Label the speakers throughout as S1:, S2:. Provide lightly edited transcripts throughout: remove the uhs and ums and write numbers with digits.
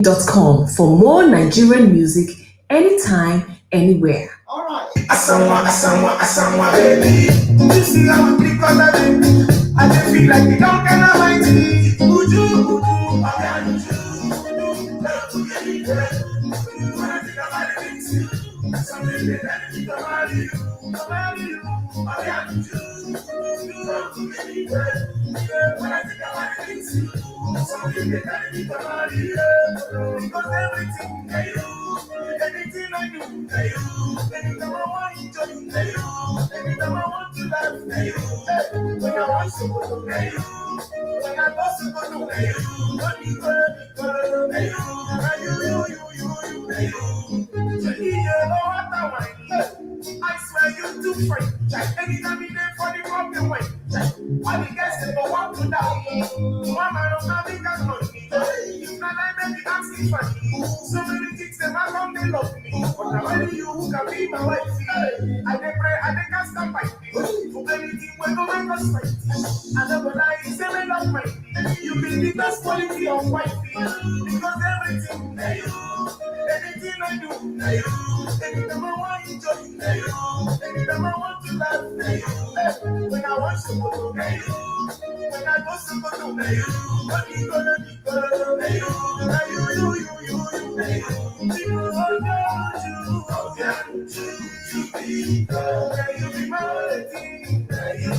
S1: com for more Nigerian music anytime, anywhere.
S2: Alright. Asanwa, baby. You see how we click on that baby. I just feel like it don't get mighty. Uju, I got you. Love to get it good. When I think about it, it's you. Something that I think about you. I got you. Love to get it good. When I think about it, it's you. Something that I think about you. Because everything that you, anything I do, that you, anytime I want to join, that you, anytime I want to laugh, that you, when I want to go, that you, when I want to go, that you, when you go, that you, that you, so you know what I want. I swear you too frank. Anytime you there for the broken way. All the guys say go walk to that. Mama don't have big as money. If not I make you asking for me. So many things that my mom they love me. But I'm only you who can be my wife. I dey pray, I dey cast and fight me. For anything when go make us fight. I never lie, say me love my you be the best quality of wife. Because everything that you, anything I do, that you, anytime I want you join, that you, anytime I want to laugh, that you, when I want to go, that you, when I go to go, that you, what you gonna do, that you, that you, that you be my thing, that you,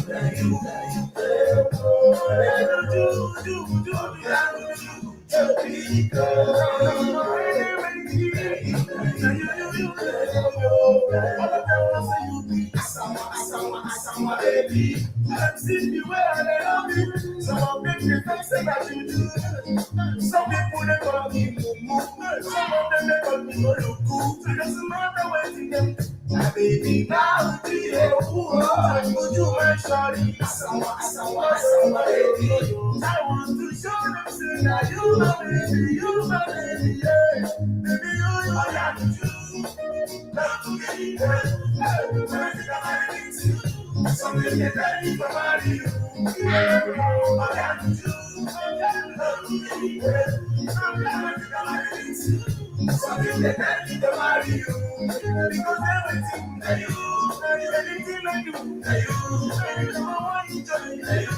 S2: baby. I'm seeing you where I love you. Some of them they don't say that you do. Some people they call me Mumu. Some of them they call me Oluku. It doesn't matter what you them. My baby, now do you would you my shawty? Asanwa, baby. I want to show them say that you my baby, yeah. Baby, you I am you. Love to get it right. When I think about it, something get ready for you. I am you. Love to get it right. When I think about it, something get ready for you. Because everything that you, anything I do, that you, anytime I want to join, that you,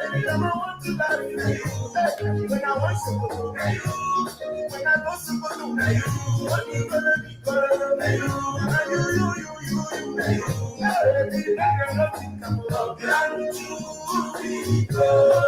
S2: anytime I want to laugh, that you, when I want to go, that you, when I go to go, that you, what you gonna be, that you, that you, everything that you're nothing come up, that you, because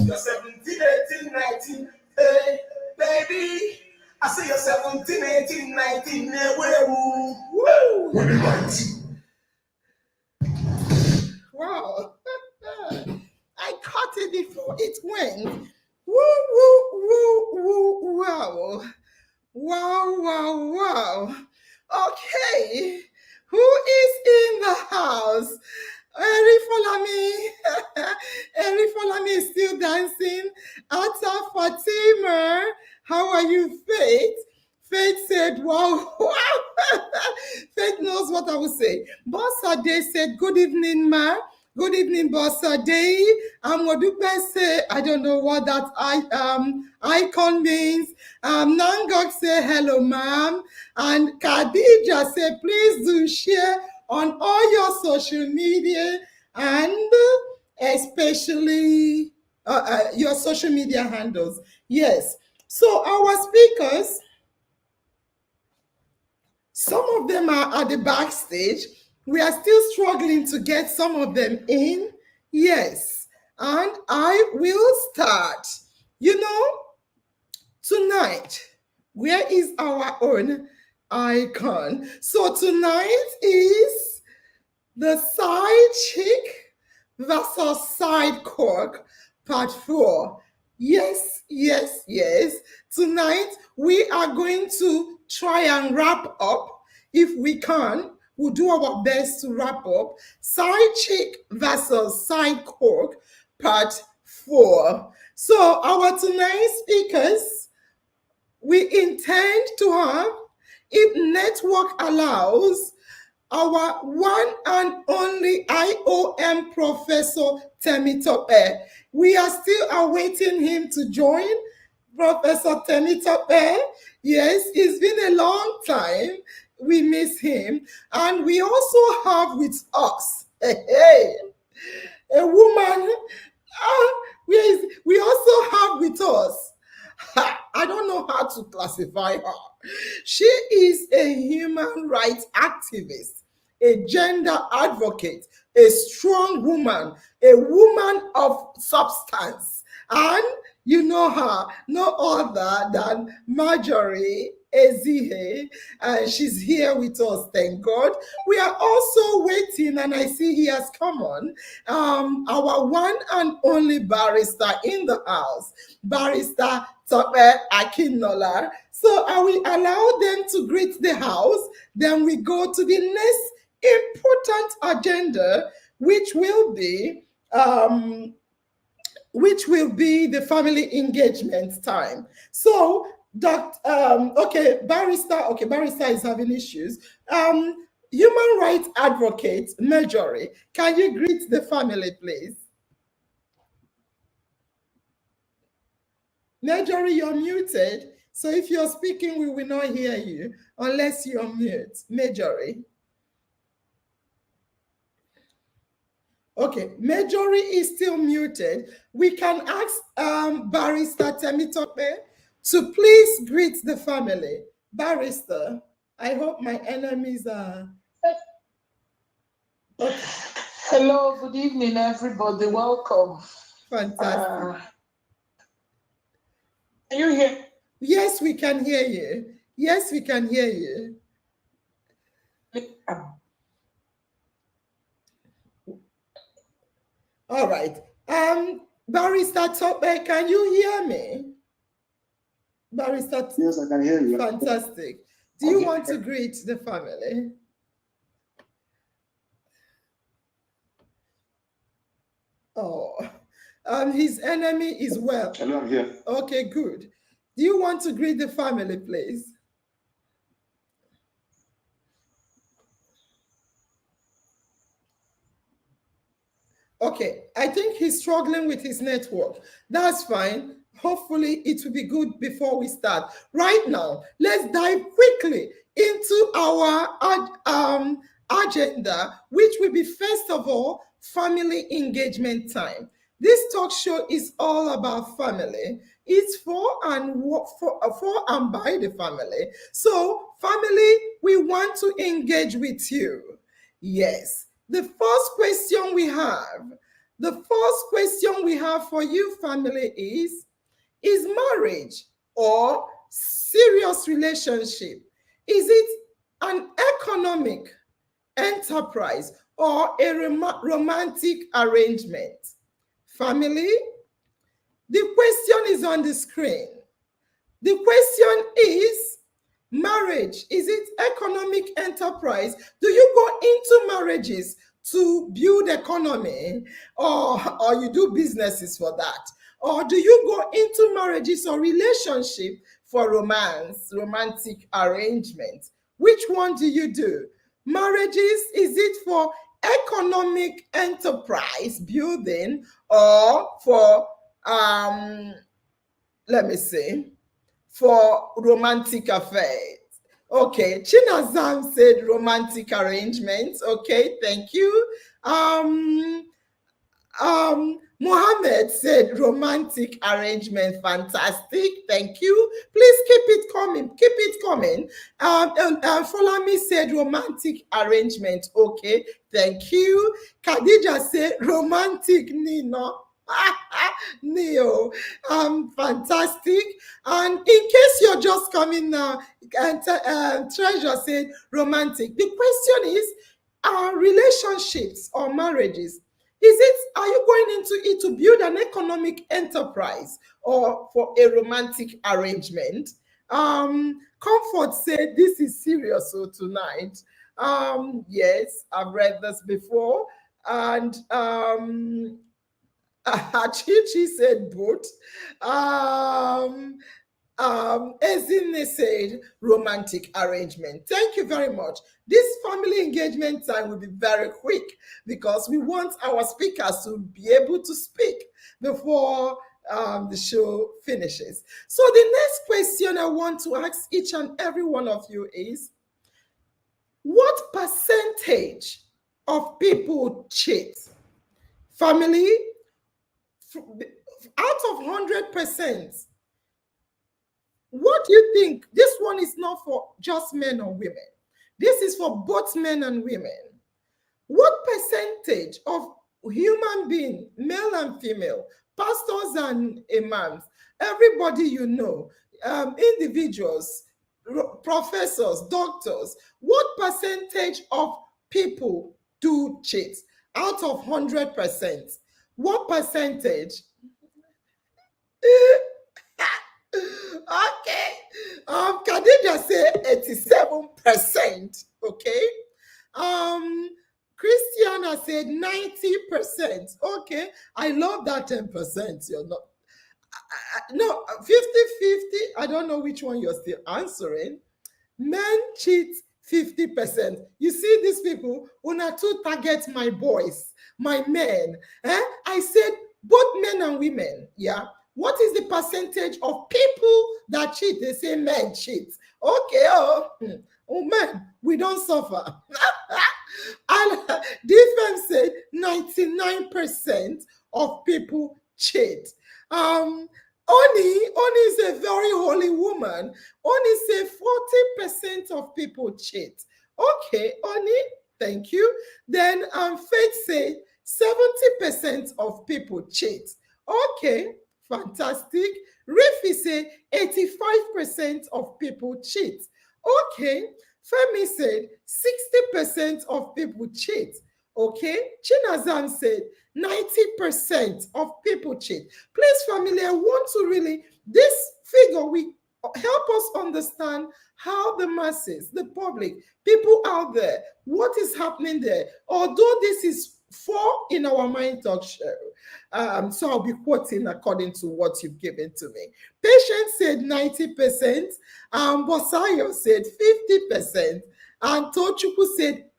S2: you're 17, 18, 19, hey, baby. I say you're 17, 18, 19, woo! When it lights. Wow. I caught it before it went. Woo, wow. Wow. Okay. Who is in the house? Eri Folami. Eri Folami is still dancing. Atta Fatima. How are you, Faith? Faith said, wow. Faith knows what I will say. Boss Ade said, good evening, ma. Good evening, Boss Ade. Modupe say, I don't know what that icon means. Nangok say, hello, ma'am. And Khadija say, please do share on all your social media and especially your social media handles. Yes. So our speakers, some of them are at the backstage. We are still struggling to get some of them in. Yes. And I will start. You know, tonight, where is our own
S3: icon. So tonight is the side chick versus side cork, part 4. Yes, yes, yes. Tonight we are going to try and wrap up. If we can, we'll do our best to wrap up side chick versus side cork, part 4. So our tonight's speakers, we intend to have, if network allows, our one and only IOM Professor Temitope. We are still awaiting him to join. Professor Temitope, yes, it's been a long time. We miss him. And we also have with us, a woman. We also have with us, I don't know how to classify her. She is a human rights activist, a gender advocate, a strong woman, a woman of substance. And you know her, no other than Marjorie Ezihe, and she's here with us, thank God. We are also waiting, and I see he has come on, our one and only barrister in the house, Barrister Tope Akinola. So I will allow them to greet the house, then we go to the next important agenda, which will be the family engagement time. So, Barrister is having issues. Human rights advocate, Marjorie, can you greet the family, please? Marjorie, you're muted. So if you're speaking, we will not hear you unless you're mute. Marjorie. Okay, Marjorie is still muted. We can ask Barrister Temitope to please greet the family. Barrister, I hope my enemies are...
S4: Okay. Hello, good evening, everybody. Welcome.
S3: Fantastic.
S4: Can you hear?
S3: Yes, we can hear you. Yes, we can hear you. All right. Barrister Tope, can you hear me? Barrister.
S5: Yes, I can hear you.
S3: Fantastic. Do you want to greet the family? Oh, his enemy is well.
S5: Hello, I'm here.
S3: Okay, good. Do you want to greet the family, please? Okay, I think he's struggling with his network. That's fine. Hopefully it will be good before we start. Right now, let's dive quickly into our agenda, which will be, first of all, family engagement time. This talk show is all about family. It's for and by the family. So, family, we want to engage with you. Yes. The first question we have for you, family, is marriage or serious relationship? Is it an economic enterprise or a romantic arrangement? Family, the question is on the screen. The question is, marriage, is it economic enterprise? Do you go into marriages to build economy, or you do businesses for that? Or do you go into marriages or relationship for romance, romantic arrangement? Which one do you do? Marriages, is it for economic enterprise building or for, for romantic affairs? Okay, Chinazam said romantic arrangements. Okay, thank you. Mohammed said romantic arrangement. Fantastic, thank you. Please keep it coming. Keep it coming. Folami said romantic arrangement. Okay, thank you. Khadija said romantic Nina. Neo, fantastic. And in case you're just coming now, and Treasure said romantic. The question is, are relationships or marriages, are you going into it to build an economic enterprise or for a romantic arrangement? Comfort said this is serious so tonight. Yes, I've read this before. And Chichi said both. Ezine said romantic arrangement. Thank you very much. This family engagement time will be very quick because we want our speakers to be able to speak before the show finishes. So the next question I want to ask each and every one of you is, what percentage of people cheat? Family, out of 100%, what do you think? This one is not for just men or women. This is for both men and women. What percentage of human being, male and female, pastors and imams, everybody you know, individuals, professors, doctors, what percentage of people do cheat out of 100%? What percentage? Okay. Khadija say 87%. Okay. Christiana said 90%. Okay. I love that 10%. You're not. No, 50-50. I don't know which one you're still answering. Men cheat 50%. You see these people, una two target my boys, my men. I said both men and women. Yeah. What is the percentage of people that cheat? They say men cheat. Okay, oh man, we don't suffer. And defense said 99% of people cheat. Oni is a very holy woman. Oni say 40% of people cheat. Okay, Oni, thank you. Then Faith said 70% of people cheat. Okay. Fantastic. Rifi said 85% of people cheat. Okay. Femi said 60% of people cheat. Okay. Chinazam said 90% of people cheat. Please, family, I want to really, this figure will help us understand how the masses, the public, people out there, what is happening there. Although this is in our Mind Talk show. So I'll be quoting according to what you've given to me. Patience said 90%, Bosayo said 50%, and Tochukwu said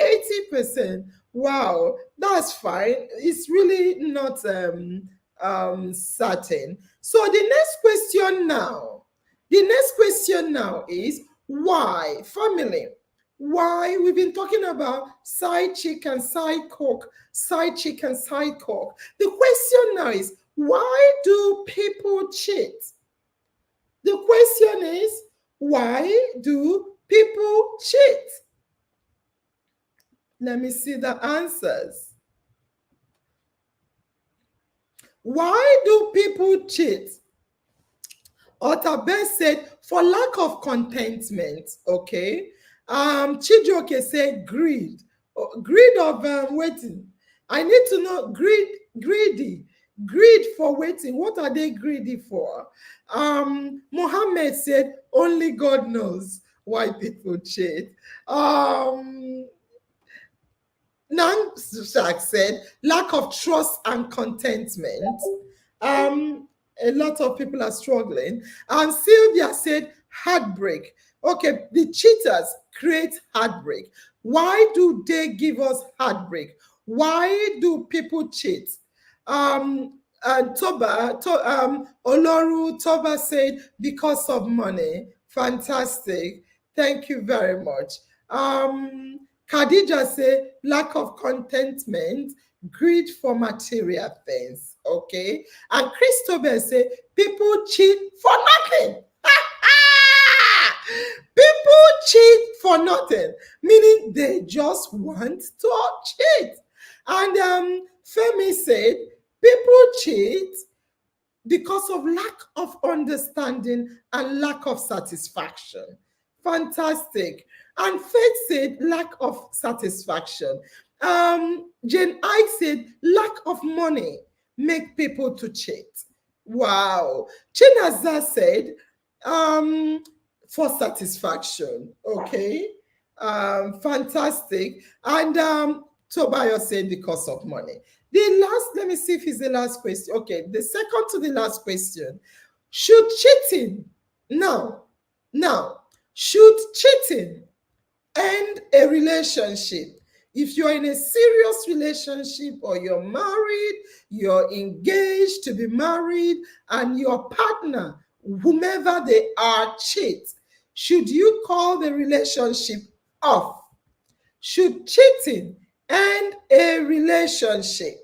S3: 80%. Wow, that's fine. It's really not certain. So the next question now is, why, family? Why? We've been talking about side chick and side cock, side chick and side cock. The question now is, why do people cheat? The question is, why do people cheat? Let me see the answers. Why do people cheat? Otabe said, for lack of contentment, okay? Chijoke said greed. Greed of waiting. I need to know greedy. Greed for waiting. What are they greedy for? Mohammed said only God knows why people cheat. Nanshak said lack of trust and contentment. A lot of people are struggling. And Sylvia said heartbreak. Okay, the cheaters create heartbreak. Why do they give us heartbreak? Why do people cheat? Oloru Toba said because of money. Fantastic. Thank you very much. Khadija said lack of contentment, greed for material things. Okay. And Christopher said people cheat for nothing. People cheat for nothing, meaning they just want to cheat. And Femi said People cheat because of lack of understanding and lack of satisfaction. Fantastic. And Faith said lack of satisfaction. Jane I said lack of money make people to cheat. Wow. Chinaza said for satisfaction. Okay. Fantastic. And Tobias said because of money. The last, let me see if it's the last question. Okay, the second to the last question. Should cheating, should cheating end a relationship? If you're in a serious relationship or you're married, you're engaged to be married, and your partner, whomever they are, cheat, should you call the relationship off? Should cheating end a relationship?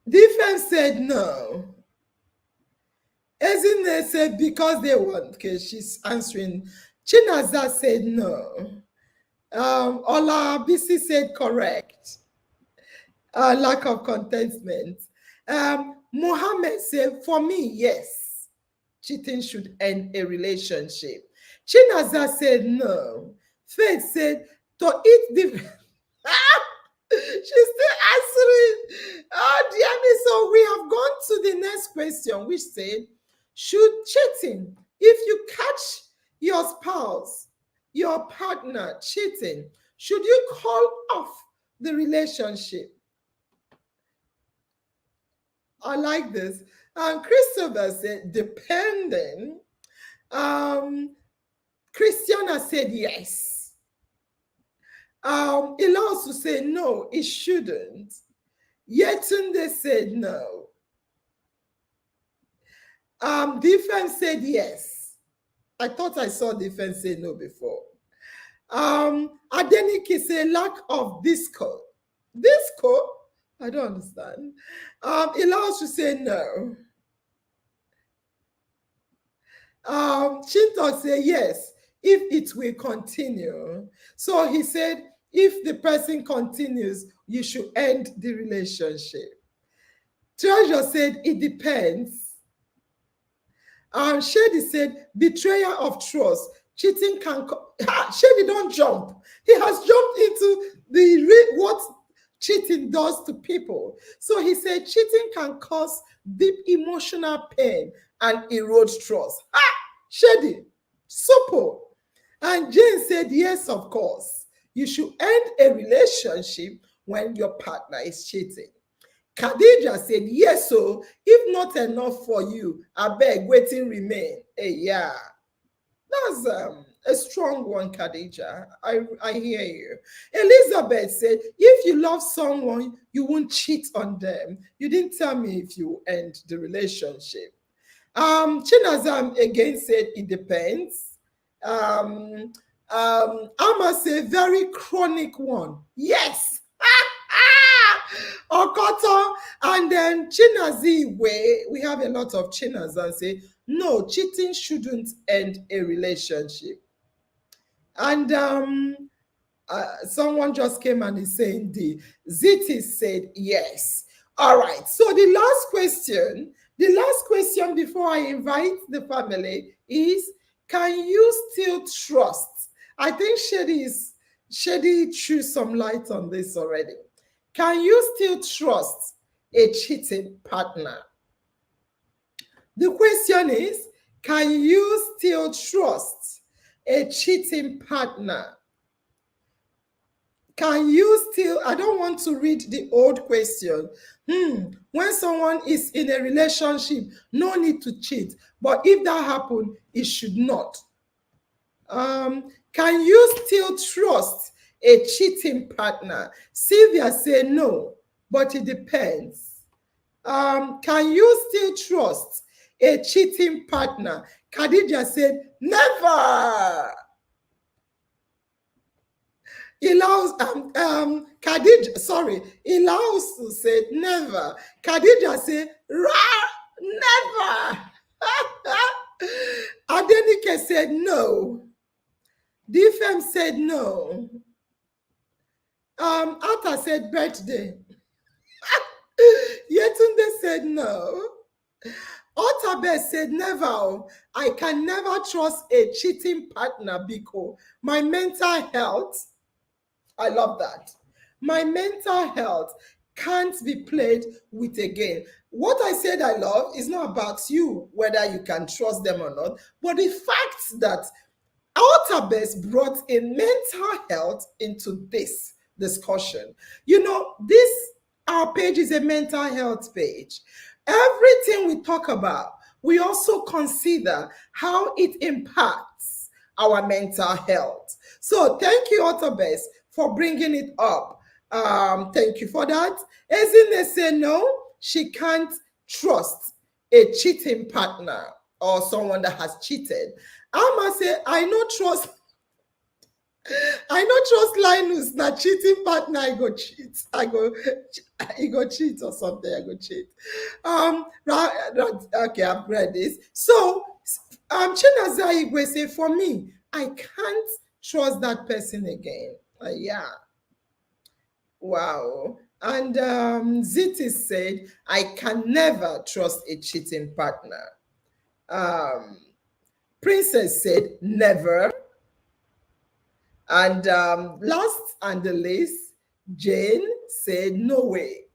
S3: Defense said no. Ezine said because they want. Okay, she's answering. Chinaza said no. Ola BC said correct. Lack of contentment. Mohammed said, for me, yes. Cheating should end a relationship. Chinaza said no. Faith said to eat the she's still answering. Oh dear me. So we have gone to the next question, which said, should cheating, if you catch your spouse, your partner cheating, should you call off the relationship? I like this. And Christopher said, depending. Christiana said yes. Ilausu said no, it shouldn't. Yetunde said no. Defense said yes. I thought I saw defense say no before. Adenike said lack of discord. Discord? I don't understand. Ilausu said no. Chinto said yes, if it will continue. So he said, if the person continues, you should end the relationship. Treasure said, it depends. Shady said, betrayal of trust. Cheating can... Shady don't jump. He has jumped into what cheating does to people. So he said, cheating can cause deep emotional pain and erode trust. Shady, supple. And Jane said, yes, of course. You should end a relationship when your partner is cheating. Khadija said, yes, so if not enough for you, I beg, waiting remain. Hey, yeah. That's a strong one, Khadija. I hear you. Elizabeth said, if you love someone, you won't cheat on them. You didn't tell me if you end the relationship. Chinazam again said, it depends. Amma said, very chronic one. Yes. Okoto. And then Chinazi way, we have a lot of Chinazan say, no, cheating shouldn't end a relationship. And someone just came and is saying the Ziti said yes. All right. So the last question before I invite the family is, can you still trust? I think Shady threw some light on this already. Can you still trust a cheating partner? The question is, can you still trust a cheating partner? Can you still, I don't want to read the old question. When someone is in a relationship, no need to cheat. But if that happens, it should not. Can you still trust a cheating partner? Sylvia said no, but it depends. Can you still trust a cheating partner? Khadija said never. Ilaus said never. Khadija said never. Adenike said no. Difem said no. Ata said birthday. Yetunde said no. Otabe said never. Oh. I can never trust a cheating partner because my mental health, I love that. My mental health can't be played with again. What I said I love is not about you, whether you can trust them or not, but the fact that Altabes brought in mental health into this discussion. You know, this our page is a mental health page. Everything we talk about, we also consider how it impacts our mental health. So thank you, Altabes, for bringing it up. Thank you for that. Ezine said no, she can't trust a cheating partner or someone that has cheated. I'ma say I no trust Linus na cheating partner. I go cheat. He go cheat or something. I go cheat. Okay, I've read this. So Chinaza Igwe say for me, I can't trust that person again. Yeah. Wow. And Ziti said, I can never trust a cheating partner. Princess said, never. And last and the least, Jane said, no way.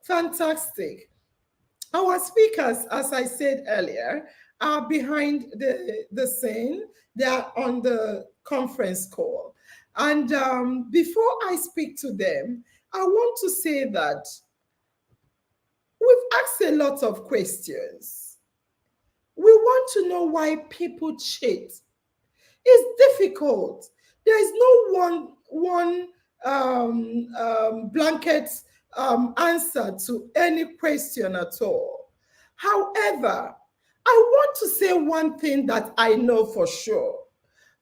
S3: Fantastic. Our speakers, as I said earlier, are behind the scene. They are on the conference call. And before I speak to them, I want to say that we've asked a lot of questions. We want to know why people cheat. It's difficult. There is no one blanket answer to any question at all. However, I want to say one thing that I know for sure.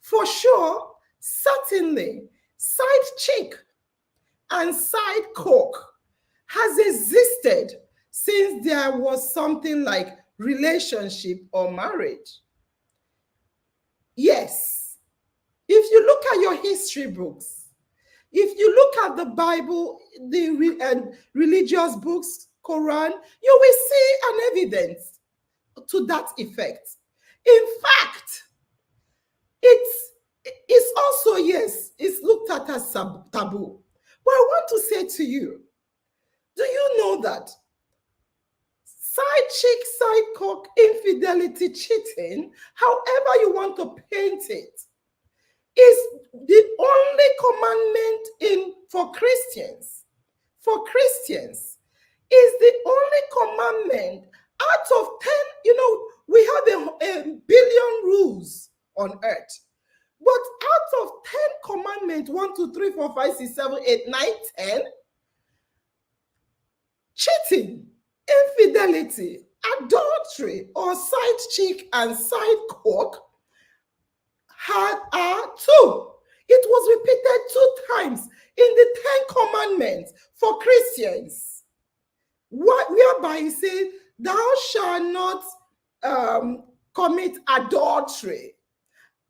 S3: For sure, certainly, side chick and side cock has existed since there was something like relationship or marriage. Yes. If you look at your history books, if you look at the Bible, the religious books, Quran, you will see an evidence to that effect. In fact, it's also, yes, it's looked at as taboo. But I want to say to you, do you know that side chick, side cock, infidelity, cheating, however you want to paint it, is the only commandment for Christians. For Christians, is the only commandment out of 10. You know, we have a billion rules on earth. But out of 10 commandments, 1, 2, 3, 4, 5, 6, 7, 8, 9, 10, cheating, infidelity, adultery, or side chick and side cock are 2. It was repeated 2 times in the 10 commandments for Christians. Whereby he said, thou shalt not commit adultery.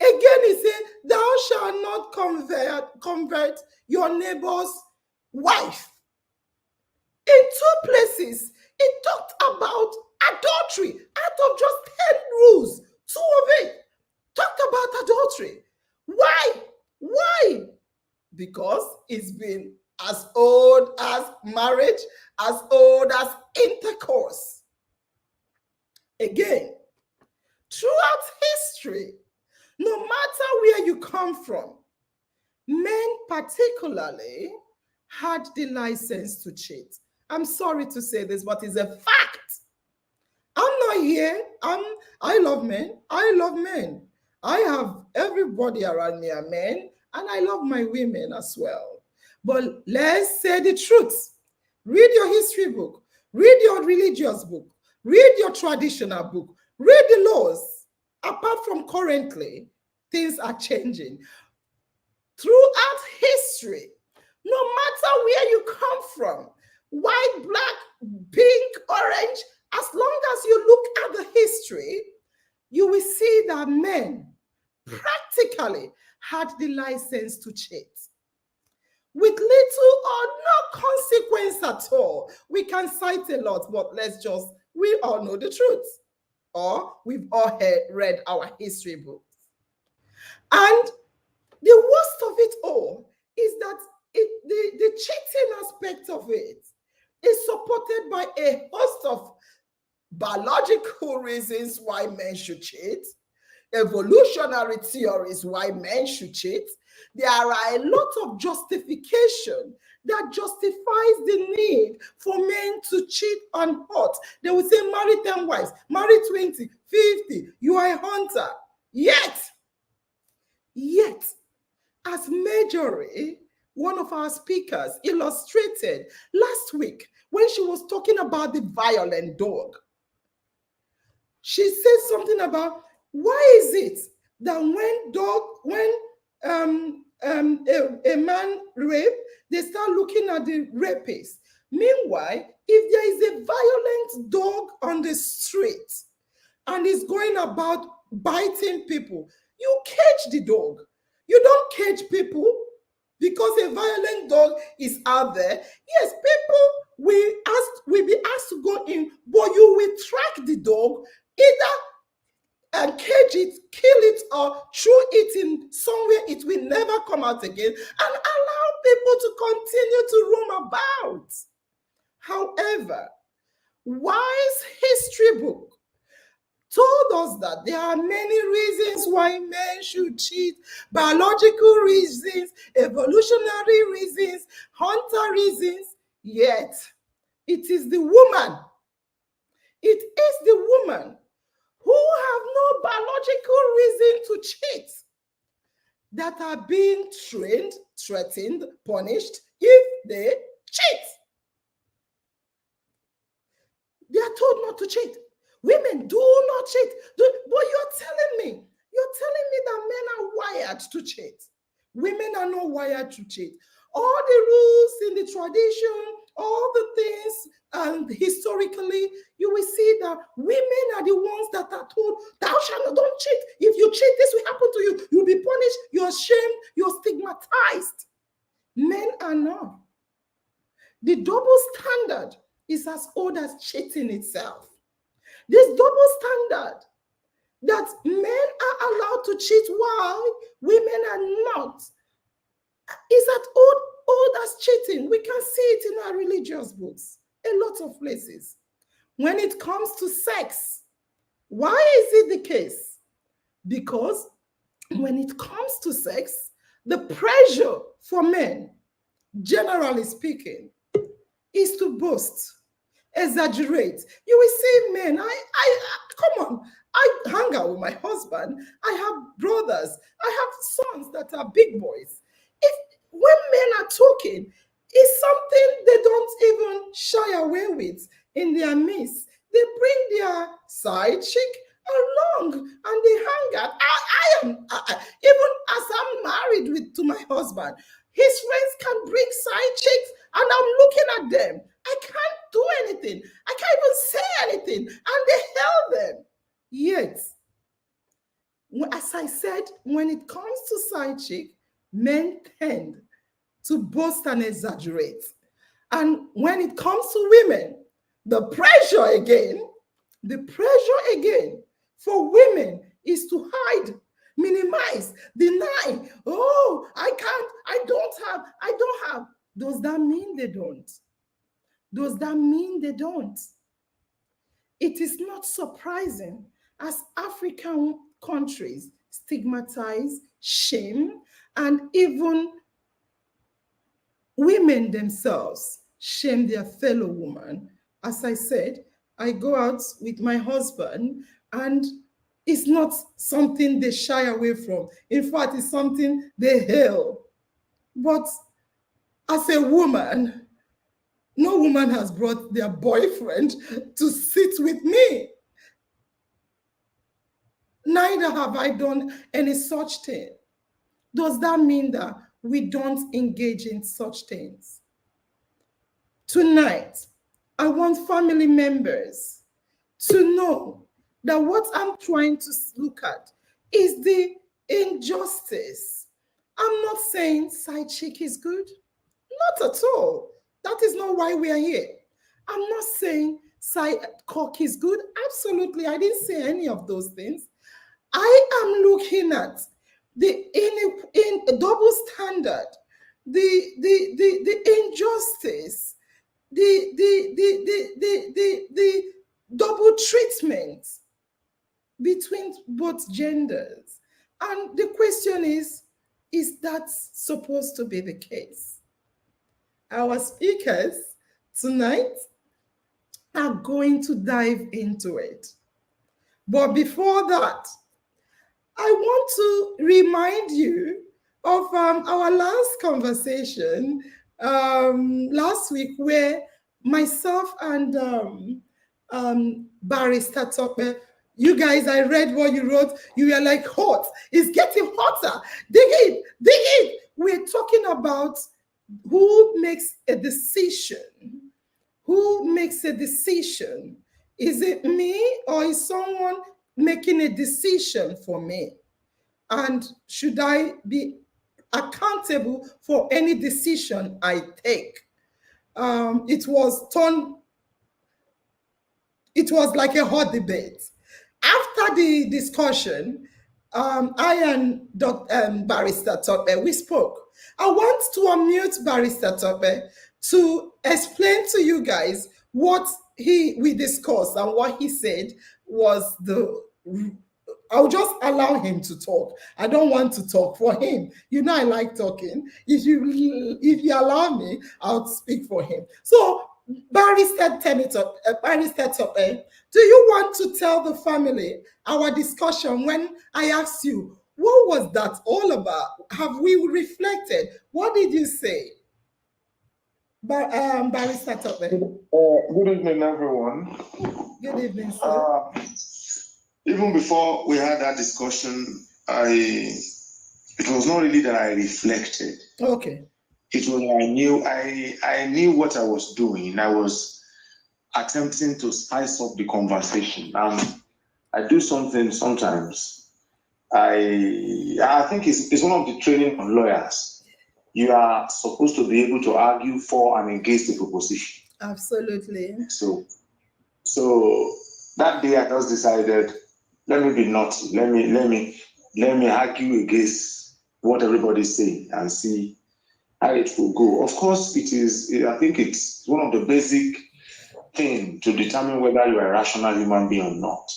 S3: Again, he said, thou shalt not convert your neighbor's wife. In 2 places, it talked about adultery. Out of just 10 rules, 2 of it talked about adultery. Why? Because it's been as old as marriage, as old as intercourse. Again, throughout history, no matter where you come from, men particularly had the license to cheat. I'm sorry to say this, but it's a fact. I'm not here. I love men. I love men. I have everybody around me are men, and I love my women as well. But let's say the truth. Read your history book. Read your religious book. Read your traditional book. Read the laws. Apart from currently, things are changing. Throughout history, no matter where you come from, white, black, pink, orange, as long as you look at the history, you will see that men practically had the license to cheat. with little or no consequence at all. We can cite a lot, but we all know the truth. Or we've all read our history books. And the worst of it all is that the cheating aspect of it is supported by a host of biological reasons why men should cheat, evolutionary theories why men should cheat. There are a lot of justification that justifies the need for men to cheat on hurt. They will say, marry 10 wives, marry 20, 50, you are a hunter. Yet, as Marjorie, one of our speakers, illustrated last week when she was talking about the violent dog, she said something about why is it that when a man rape, they start looking at the rapist. Meanwhile, if there is a violent dog on the street and is going about biting people, you cage the dog. You don't cage people because a violent dog is out there. Yes, people will be asked to go in, but you will track the dog, either and cage it, kill it, or throw it in somewhere it will never come out again, and allow people to continue to roam about. However, wise history book told us that there are many reasons why men should cheat: biological reasons, evolutionary reasons, hunter reasons. Yet, it is the woman who have no biological reason to cheat that are being trained, threatened, punished if they cheat. They are told not to cheat. Women do not cheat. But you're telling me that men are wired to cheat. Women are not wired to cheat. All the rules in the tradition, all the things, and historically, you will see that women are the ones that are told, thou shalt not, don't cheat. If you cheat, this will happen to you. You'll be punished, you're shamed, you're stigmatized. Men are not. The double standard is as old as cheating itself. This double standard that men are allowed to cheat while women are not is as old as cheating. We can see it in our religious books, a lot of places. When it comes to sex, why is it the case? Because when it comes to sex, the pressure for men, generally speaking, is to boast, exaggerate. You will see men, come on, I hang out with my husband, I have brothers, I have sons that are big boys. When men are talking, it's something they don't even shy away with in their midst. They bring their side chick along and they hang out. Even as I'm married to my husband, his friends can bring side chicks and I'm looking at them. I can't do anything. I can't even say anything. And they held them. Yet, as I said, when it comes to side chick, men tend to boast and exaggerate. And when it comes to women, the pressure again for women is to hide, minimize, deny. Oh, I can't, I don't have. Does that mean they don't? Does that mean they don't? It is not surprising as African countries stigmatize, shame, and even women themselves shame their fellow woman. As I said, I go out with my husband and it's not something they shy away from. In fact, it's something they hail. But as a woman, no woman has brought their boyfriend to sit with me. Neither have I done any such thing. Does that mean that we don't engage in such things? Tonight, I want family members to know that what I'm trying to look at is the injustice. I'm not saying side chick is good. Not at all. That is not why we are here. I'm not saying side cock is good. Absolutely. I didn't say any of those things. I am looking at the in double standard, the injustice, the double treatment between both genders. And the question is that supposed to be the case? Our speakers tonight are going to dive into it. But before that, I want to remind you of our last conversation last week, where myself and Barrister Tope, you guys, I read what you wrote. You were like, hot. It's getting hotter. Dig in, dig in. We're talking about who makes a decision. Who makes a decision? Is it me, or is someone making a decision for me? And should I be accountable for any decision I take? It was like a hot debate. After the discussion, I and Barrister Tope, we spoke. I want to unmute Barrister Tope to explain to you guys what we discussed, and what he said was I'll just allow him to talk. I don't want to talk for him. You know, I like talking. If you allow me, I'll speak for him. So, Barrister Tope, do you want to tell the family our discussion when I asked you, what was that all about? Have we reflected? What did you say? Barrister Tope.
S5: Good evening, everyone.
S3: Good evening, sir.
S5: Even before we had that discussion, it was not really that I reflected.
S3: Okay.
S5: It was I knew what I was doing. I was attempting to spice up the conversation. I do something sometimes. I think it's one of the training on lawyers. You are supposed to be able to argue for and against the proposition.
S3: Absolutely.
S5: So that day I just decided, let me be naughty. Let me argue against what everybody's saying and see how it will go. Of course, I think it's one of the basic things to determine whether you are a rational human being or not,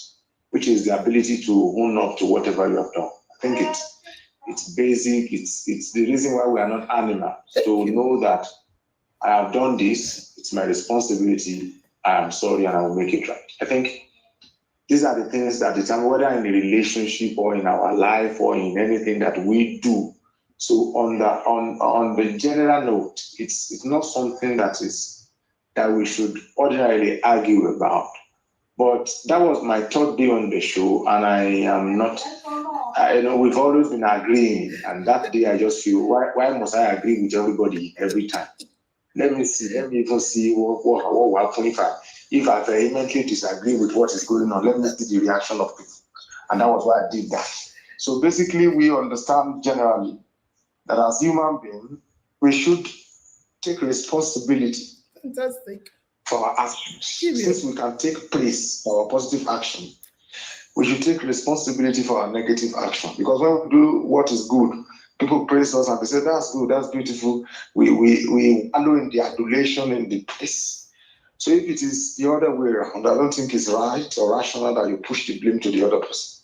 S5: which is the ability to own up to whatever you have done. I think it's basic. It's the reason why we are not animals, to know that I have done this. It's my responsibility. I am sorry, and I will make it right. I think these are the things that determine whether in a relationship or in our life or in anything that we do. So on the general note, it's not something that we should ordinarily argue about. But that was my third day on the show, and I am not. We've always been agreeing, and that day I just feel, why must I agree with everybody every time? Let me even see what will happen if I vehemently disagree with what is going on. Let me see the reaction of people. And that was why I did that. So basically, we understand generally that as human beings, we should take responsibility.
S3: Fantastic.
S5: For our actions. Since we can take praise for our positive action, we should take responsibility for our negative action. Because when we do what is good, people praise us and they say, that's good, that's beautiful. We wallow in the adulation and the praise. So if it is the other way around, I don't think it's right or rational that you push the blame to the other person.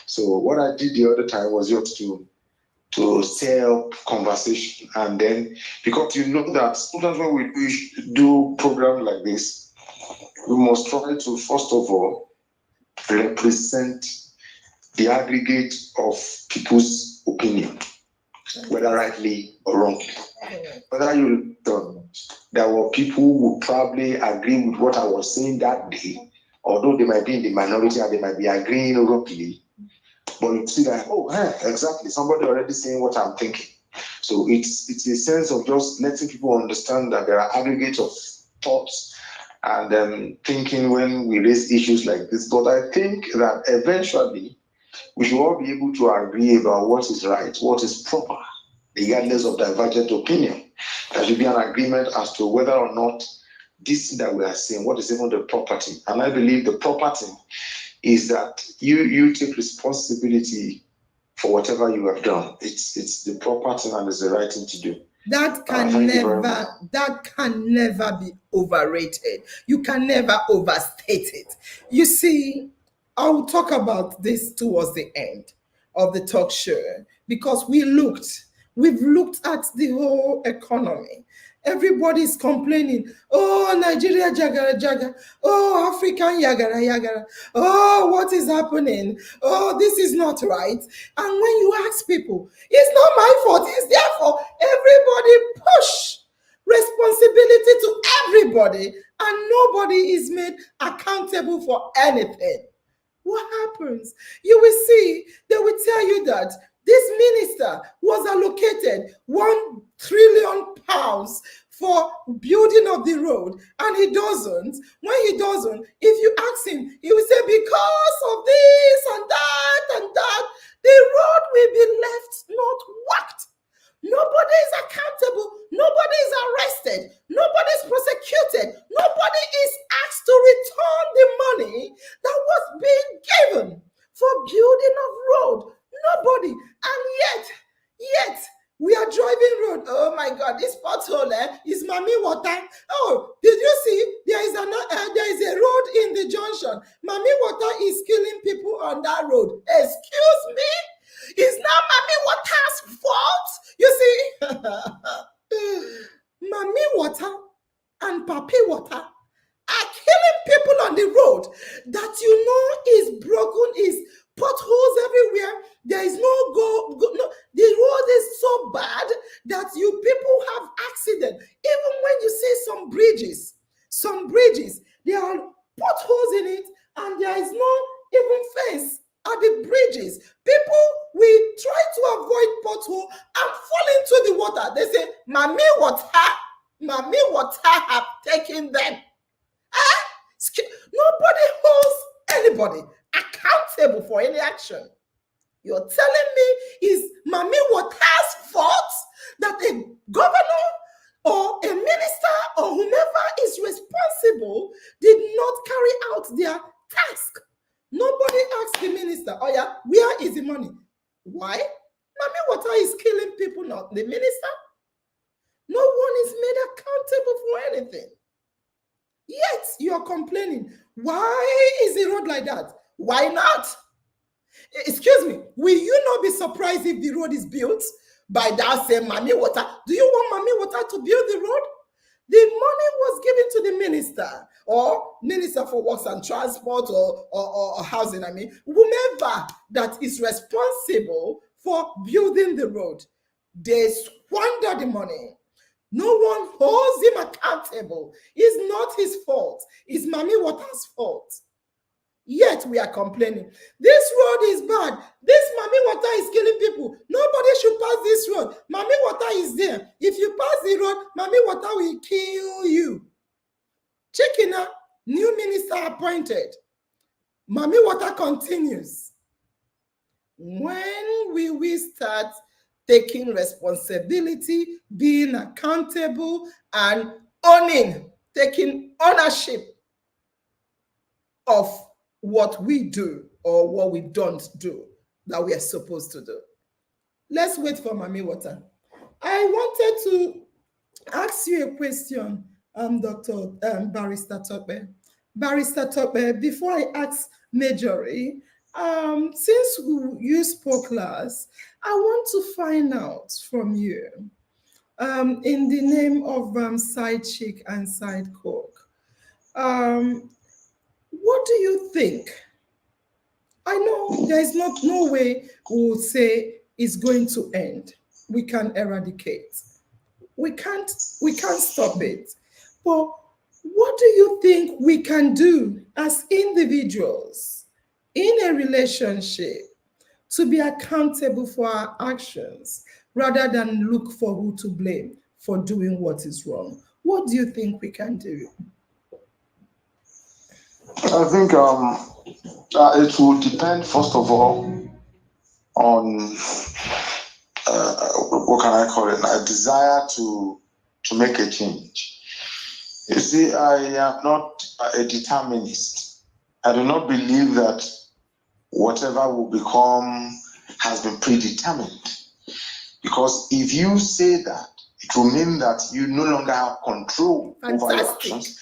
S5: So what I did the other time was just to stir up conversation. And then, because you know that sometimes when we do programs like this, we must try to, first of all, represent the aggregate of people's opinion, whether rightly or wrongly. Whether you don't, there were people who probably agree with what I was saying that day, although they might be in the minority and they might be agreeing wrongly. But you see that, exactly, somebody already saying what I'm thinking. So it's a sense of just letting people understand that there are aggregates of thoughts and thinking when we raise issues like this. But I think that eventually we should all be able to agree about what is right, what is proper, regardless of divergent opinion. There should be an agreement as to whether or not this thing that we are saying, what is even the property. And I believe the property is that you take responsibility for whatever you have done. It's the property and it's the right thing to do.
S3: That can never be overrated. You can never overstate it. You see, I will talk about this towards the end of the talk show because we've looked at the whole economy. Everybody's complaining. Oh, Nigeria jagara jaga. Oh, African yagara yagara. Oh, what is happening? Oh, this is not right. And when you ask people, it's not my fault. It's therefore everybody push responsibility to everybody, and nobody is made accountable for anything. What happens? You will see, they will tell you that this minister was allocated £1 trillion for building of the road, and he doesn't. When he doesn't, if you ask him, he will say, because of this and that, the road will be left not worked. Nobody is accountable. Nobody is arrested. Nobody is prosecuted. Nobody is asked to return the money that was being given for building of road. Nobody. And yet, we are driving road. Oh my God, this pothole is Mami Water. Oh, did you see? There is a road in the junction. Mami Water is killing people on that road. Excuse me? It's not Mami Water's fault. You see, Mami Water and Papi Water are killing people on the road that you know is broken, is potholes everywhere. There is no no. The road is so bad that you people have accident. Even when you see some bridges, there are potholes in it, and there is no even fence at the bridges. People will try to avoid pothole and fall into the water. They say, Mami Water have taken them. Nobody holds anybody accountable for any action. You're telling me is Mami Water's fault that a governor or a minister or whomever is responsible did not carry out their task? Nobody asked the minister, oh yeah, where is the money? Why? Mami Water is killing people, not the minister. No one is made accountable for anything. Yet you are complaining. Why is the road like that? Why not? Excuse me, will you not be surprised if the road is built by that same Mami Water? Do you want Mami Water to build the road? The money was given to the minister or Minister for Works and Transport or Housing, whomever that is responsible for building the road. They squander the money. No one holds him accountable. It's not his fault. It's Mami Water's fault. Yet we are complaining. This road is bad. This Mami Water is killing people. Nobody should pass this road. Mami Water is there. If you pass the road, Mami Water will kill you. Chikina, new minister appointed. Mami Water continues. When will we start taking responsibility, being accountable, and taking ownership of what we do or what we don't do that we are supposed to do? Let's wait for Mami Water. I wanted to ask you a question, Dr. Barrister Tope. Barrister Tope, before I ask Marjorie, since you spoke last, I want to find out from you, in the name of Side Chick and Side Cook, what do you think? I know there is no way we will say it's going to end. We can eradicate. We can't stop it. But what do you think we can do as individuals in a relationship to be accountable for our actions rather than look for who to blame for doing what is wrong? What do you think we can do?
S5: I think it will depend, first of all, on what can I call it? A desire to to make a change. You see, I am not a determinist. I do not believe that whatever will become has been predetermined. Because if you say that, it will mean that you no longer have control over your
S3: Fantastic.
S5: actions,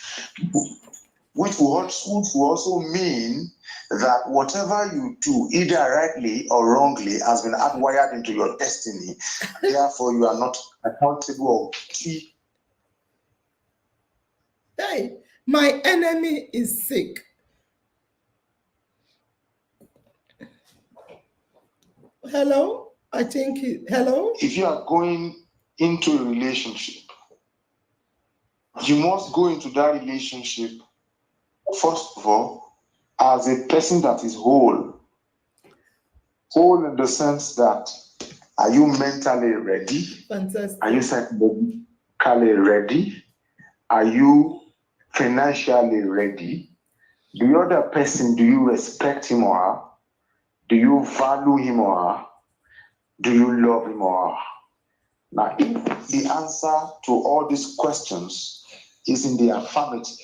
S5: which will also mean that whatever you do, either rightly or wrongly, has been hardwired into your destiny. Therefore, you are not accountable or guilty.
S3: Hey, my enemy is sick. Hello? I think hello?
S5: If you are going into a relationship, you must go into that relationship, first of all, as a person that is whole. Whole in the sense that, are you mentally ready?
S3: Fantastic.
S5: Are you psychologically ready? Are you financially ready? The other person, do you respect him or her? Do you value him or her? Do you love him or her? Now, if the answer to all these questions is in the affirmative,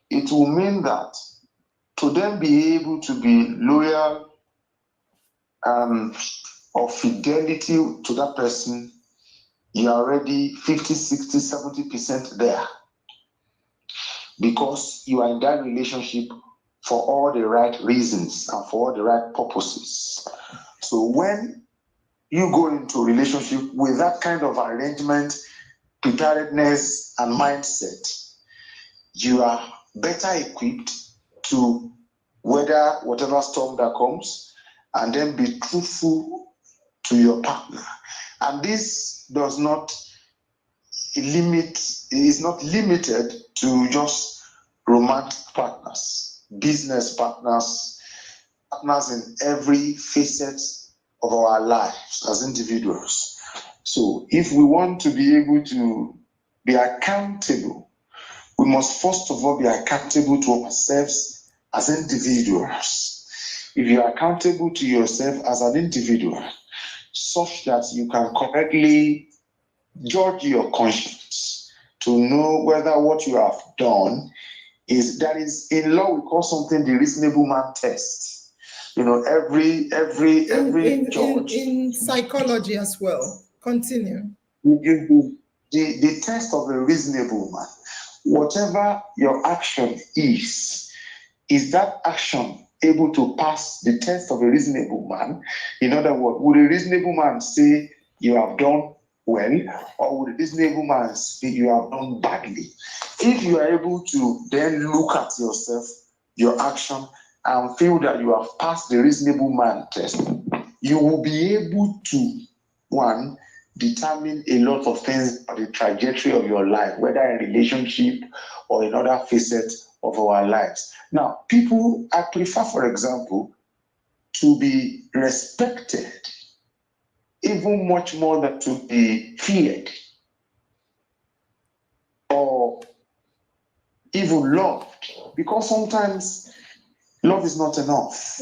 S5: it will mean that to then be able to be loyal or fidelity to that person, you are already 50, 60, 70% there. Because you are in that relationship for all the right reasons and for all the right purposes. So when you go into a relationship with that kind of arrangement, preparedness, and mindset, you are better equipped to weather whatever storm that comes and then be truthful to your partner. And this does not is not limited to just romantic partners, business partners, partners in every facet of our lives as individuals. So if we want to be able to be accountable, we must first of all be accountable to ourselves as individuals. If you are accountable to yourself as an individual, such that you can correctly judge your conscience to know whether what you have done is in law we call something the reasonable man test. You know, every judge
S3: in psychology as well. Continue.
S5: The test of a reasonable man. Whatever your action is that action able to pass the test of a reasonable man? In other words, would a reasonable man say you have done well, or would a reasonable man say you have done badly? If you are able to then look at yourself, your action, and feel that you have passed the reasonable man test, you will be able to, one, determine a lot of things about the trajectory of your life, whether in relationship or in other facets of our lives. Now, I prefer, for example, to be respected even much more than to be feared or even loved, because sometimes love is not enough.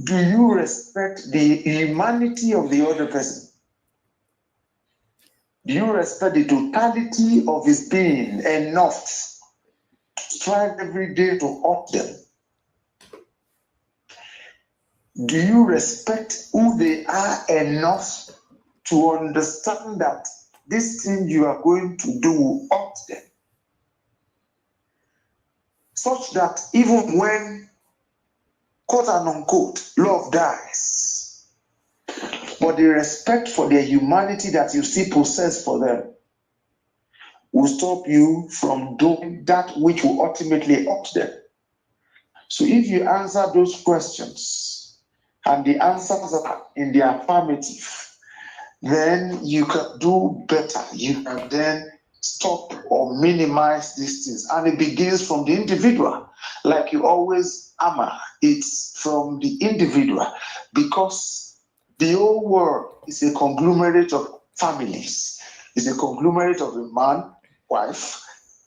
S5: Do you respect the humanity of the other person? Do you respect the totality of his being enough to strive every day to hurt them? Do you respect who they are enough to understand that this thing you are going to do will hurt them? Such that even when, quote and unquote, love dies, but the respect for their humanity that you still possess for them will stop you from doing that which will ultimately hurt them. So if you answer those questions and the answers are in the affirmative, then you can do better. You can then stop or minimize these things. And it begins from the individual. Like you always hammer, it's from the individual, because the whole world is a conglomerate of families. It's a conglomerate of a man, wife,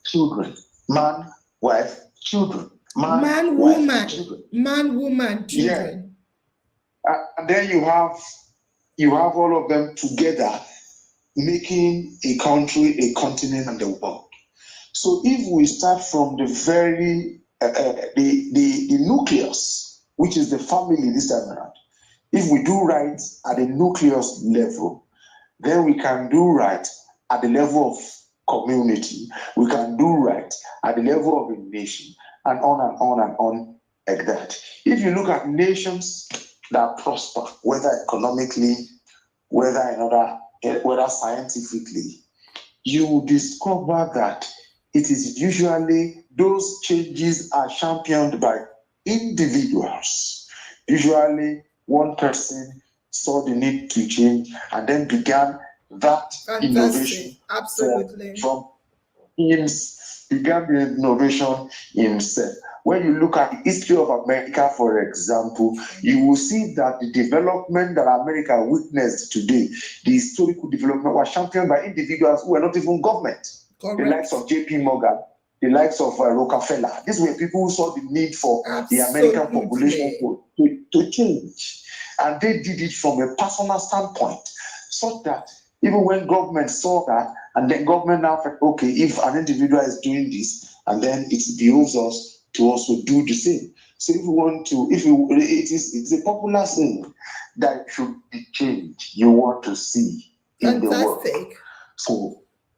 S5: children. Man, wife, children.
S3: Man,
S5: wife,
S3: woman,
S5: children.
S3: man, woman, children.
S5: Yeah. And then you have all of them together making a country, a continent, and the world. So if we start from the very the nucleus, which is the family this time around, if we do right at the nucleus level, then we can do right at the level of community. We can do right at the level of a nation, and on and on and on like that. If you look at nations that prosper, whether economically, whether scientifically, you will discover that it is usually those changes are championed by individuals. Usually, one person saw the need to change and then began that innovation.
S3: Absolutely.
S5: From him, began the innovation himself. When you look at the history of America, for example, you will see that the development that America witnessed today, the historical development, was championed by individuals who were not even government.
S3: Correct.
S5: The likes of J.P. Morgan, the likes of Rockefeller. These were people who saw the need for the American population to change. And they did it from a personal standpoint, such that even when government saw that, and then government now felt, okay, if an individual is doing this, and then it behoves us to also do the same. So if we want to, it's a popular saying that it should be change you want to see in the world.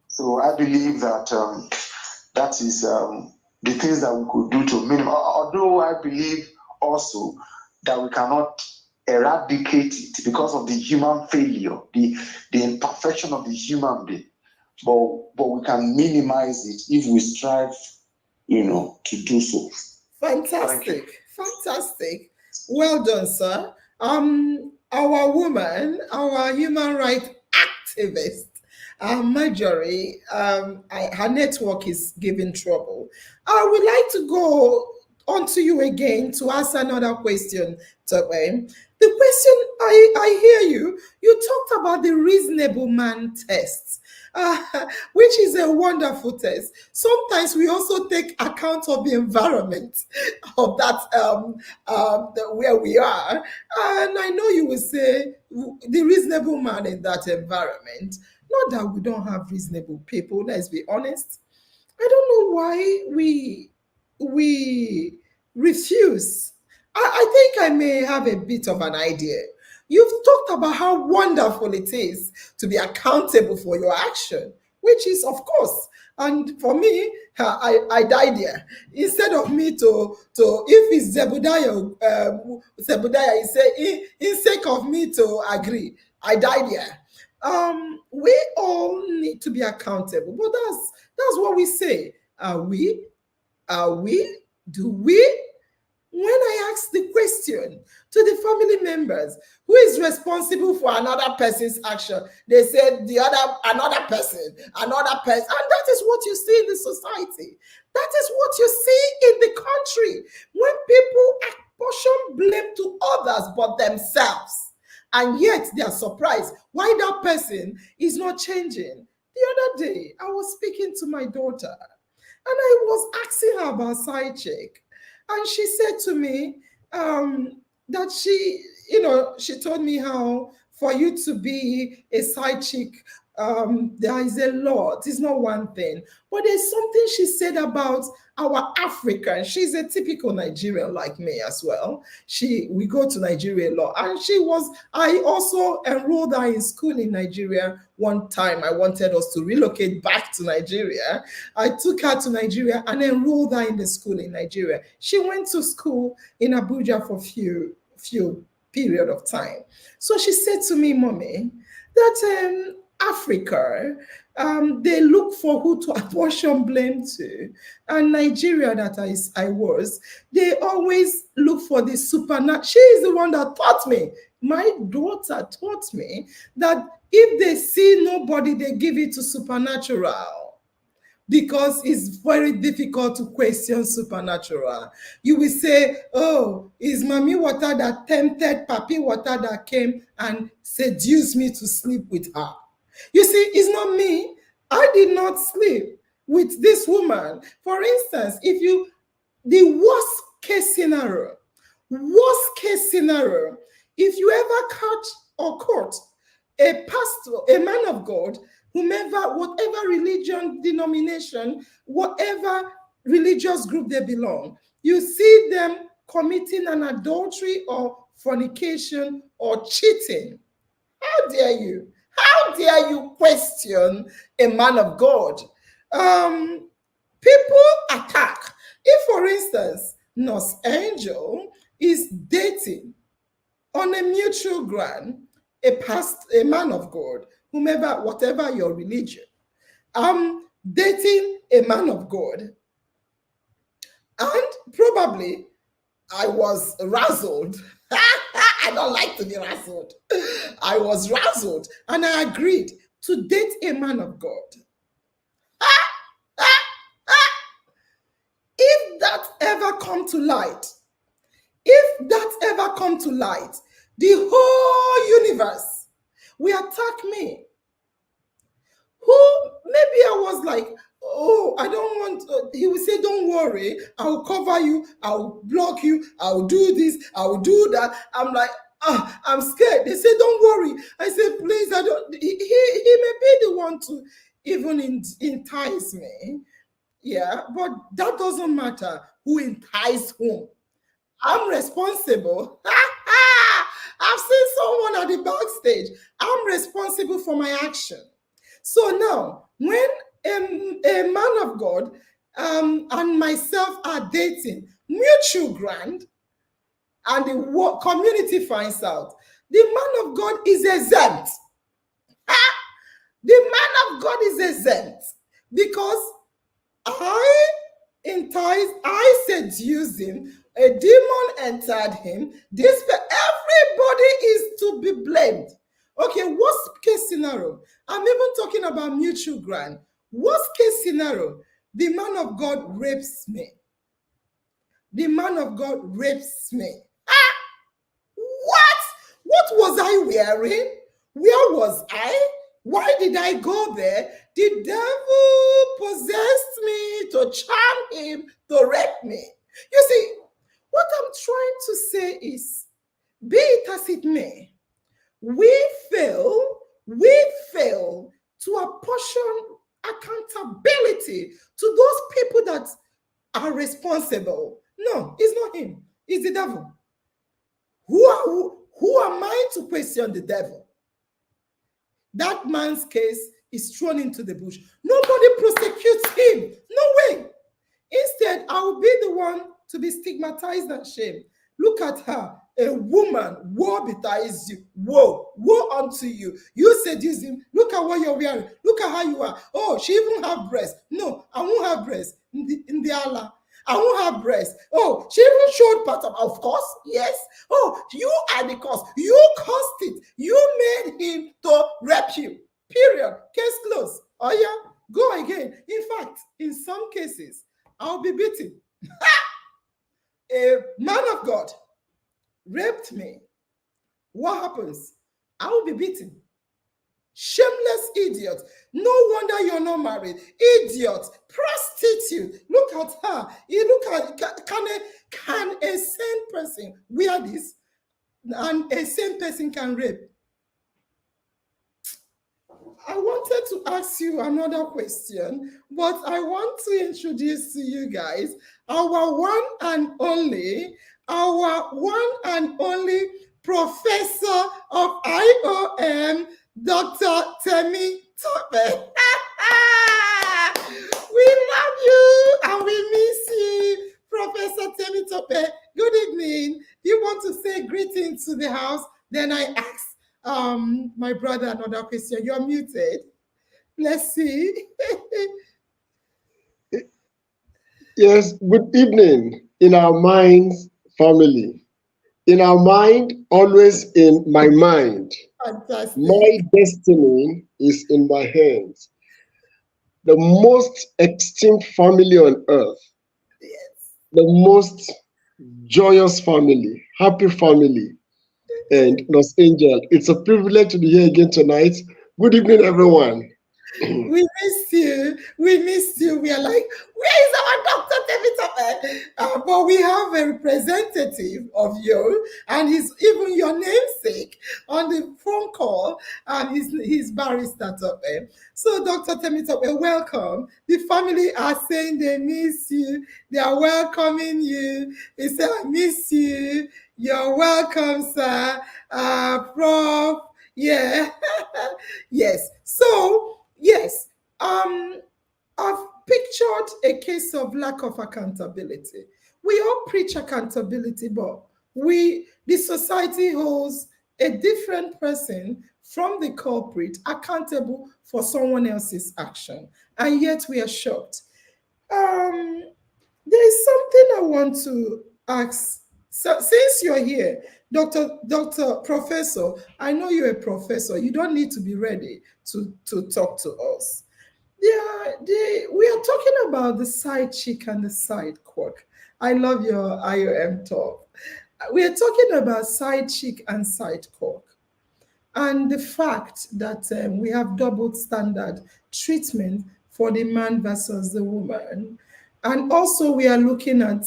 S5: So I believe that that is the things that we could do to minimize. Although I believe also that we cannot eradicate it because of the human failure, the imperfection of the human being, but we can minimize it if we strive, to do so.
S3: Fantastic. Well done, sir. Our woman, our human rights activist, Marjorie, her network is giving trouble. I would like to go on to you again to ask another question, Tope. The question, I hear you. You talked about the reasonable man test, which is a wonderful test. Sometimes we also take account of the environment of that where we are, and I know you will say the reasonable man in that environment. Not that we don't have reasonable people. Let's be honest. I don't know why we refuse. I think I may have a bit of an idea. You've talked about how wonderful it is to be accountable for your action, which is, of course, and for me, I died here. Instead of me to if it's Zebediah, he say, in sake of me to agree, I died here. We all need to be accountable, but that's what we say. Are we? Do we? When I ask the question to the family members, who is responsible for another person's action, they said another person, and that is what you see in the society. That is what you see in the country when people apportion blame to others but themselves, and yet they are surprised why that person is not changing. The other day, I was speaking to my daughter, and I was asking her about side chick. And she said to me that she told me how for you to be a side chick, there is a lot. It's not one thing. But there's something she said about our African. She's a typical Nigerian like me as well. We go to Nigeria a lot. And I also enrolled her in school in Nigeria. One time I wanted us to relocate back to Nigeria. I took her to Nigeria and enrolled her in the school in Nigeria. She went to school in Abuja for few period of time. So she said to me, Mommy, that Africa, they look for who to apportion blame to. And Nigeria, that I was, they always look for the supernatural. She is the one that taught me. My daughter taught me that if they see nobody, they give it to supernatural, because it's very difficult to question supernatural. You will say, oh, it's Mami Water that tempted Papi Water that came and seduced me to sleep with her. You see, it's not me. I did not sleep with this woman. For instance, the worst case scenario, if you ever catch or caught a pastor, a man of God, whomever, whatever religion, denomination, whatever religious group they belong, you see them committing an adultery or fornication or cheating. How dare you? How dare you question a man of God? People attack. If, for instance, Nurse Angel is dating on a mutual ground a man of God, whomever, whatever your religion, dating a man of God, and probably I was razzled. I don't like to be razzled. I was razzled and I agreed to date a man of God. If that ever come to light, the whole universe will attack me. Who, maybe I was like, oh, I don't want, he will say, don't worry, I'll cover you, I'll block you, I'll do this, I'll do that. I'm like, I'm scared. They say, don't worry. I say, please, I don't, he may be the one to even entice me. Yeah, but that doesn't matter who enticed whom. I'm responsible. I've seen someone at the backstage. I'm responsible for my action. So now, when a man of God and myself are dating, mutual ground, and the community finds out, the man of God is exempt. The man of God is exempt because I seduced him, a demon entered him. Everybody is to be blamed. Okay, worst case scenario, I'm even talking about mutual ground. Worst case scenario, the man of God rapes me. The man of God rapes me. What was I wearing? Where was I? Why did I go there? The devil possessed me to charm him to rape me. You see, what I'm trying to say is, be it as it may, we fail to apportion accountability to those people that are responsible. No, it's not him. It's the devil. Who am I to question the devil? That man's case is thrown into the bush. Nobody prosecutes him. No way. Instead, I will be the one to be stigmatized and shamed. Look at her, a woman. Woe betides you. Woe unto you. You seduce him. Look at what you're wearing. Look at how you are. Oh, she even have breasts. No, I won't have breasts in the Allah. I won't have breasts. Oh, she even showed part of course, yes. Oh, you are the cause. You caused it. You made him to rape you. Period. Case closed. Oh yeah, go again. In fact, in some cases, I'll be beaten. A man of God raped me. What happens? I will be beaten. Shameless idiot. No wonder you're not married. Idiot. Prostitute. Look at her. You look at, can a sane person wear this? And a sane person can rape. I wanted to ask you another question, but I want to introduce to you guys our one and only professor of IOM, Dr. Temi Tope. We love you and we miss you, Professor Temi Tope. Good evening. You want to say greetings to the house? Then I ask my brother another question. You're muted. Let's see.
S6: Yes, good evening in our minds, family. In our mind, always in my mind.
S3: Fantastic.
S6: My destiny is in my hands. The most esteemed family on earth.
S3: Yes.
S6: The most joyous family, happy family. And Los Angel, it's a privilege to be here again tonight. Good evening, everyone.
S3: We missed you. We missed you. We are like, where is our Dr. Temitope? But we have a representative of you, and he's even your namesake on the phone call, and he's Barrister Tope. So, Dr. Temitope, welcome. The family are saying they miss you. They are welcoming you. They say, I miss you. You're welcome, sir. Prof. Yeah. Yes. So, yes, I've pictured a case of lack of accountability. We all preach accountability, but the society holds a different person from the culprit accountable for someone else's action, and yet we are shocked. Um, there is something I want to ask. So, since you're here, Dr. Professor, I know you're a professor. You don't need to be ready to talk to us. Yeah, we are talking about the side chick and the side quirk. I love your IOM talk. We are talking about side chick and side quirk, and the fact that we have double standard treatment for the man versus the woman. And also, we are looking at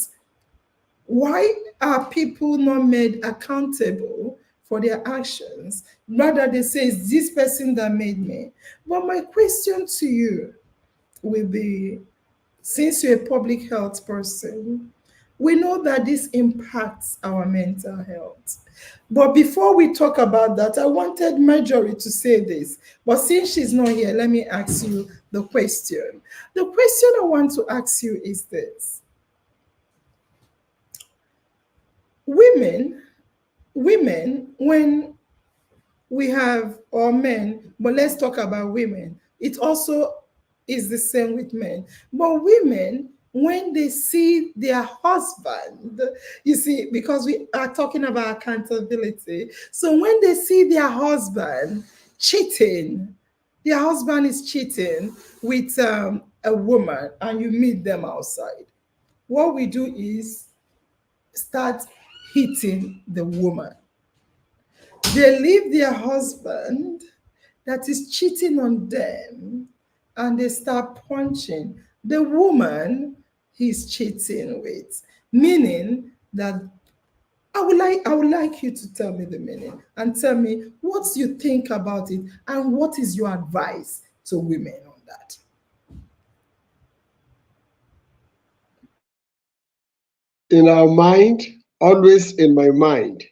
S3: why are people not made accountable for their actions? Rather, they say, it's this person that made me. But my question to you will be, since you're a public health person, we know that this impacts our mental health. But before we talk about that, I wanted Marjorie to say this. But since she's not here, let me ask you the question. The question I want to ask you is this. Women, when we have, or men, but let's talk about women. It also is the same with men. But women, when they see their husband, you see, because we are talking about accountability. So when they see their husband cheating, their husband is cheating with a woman, and you meet them outside, what we do is start hitting the woman. They leave their husband that is cheating on them, and they start punching the woman he's cheating with. Meaning that I would like you to tell me the meaning and tell me what you think about it and what is your advice to women on that.
S6: In our mind, always in my mind.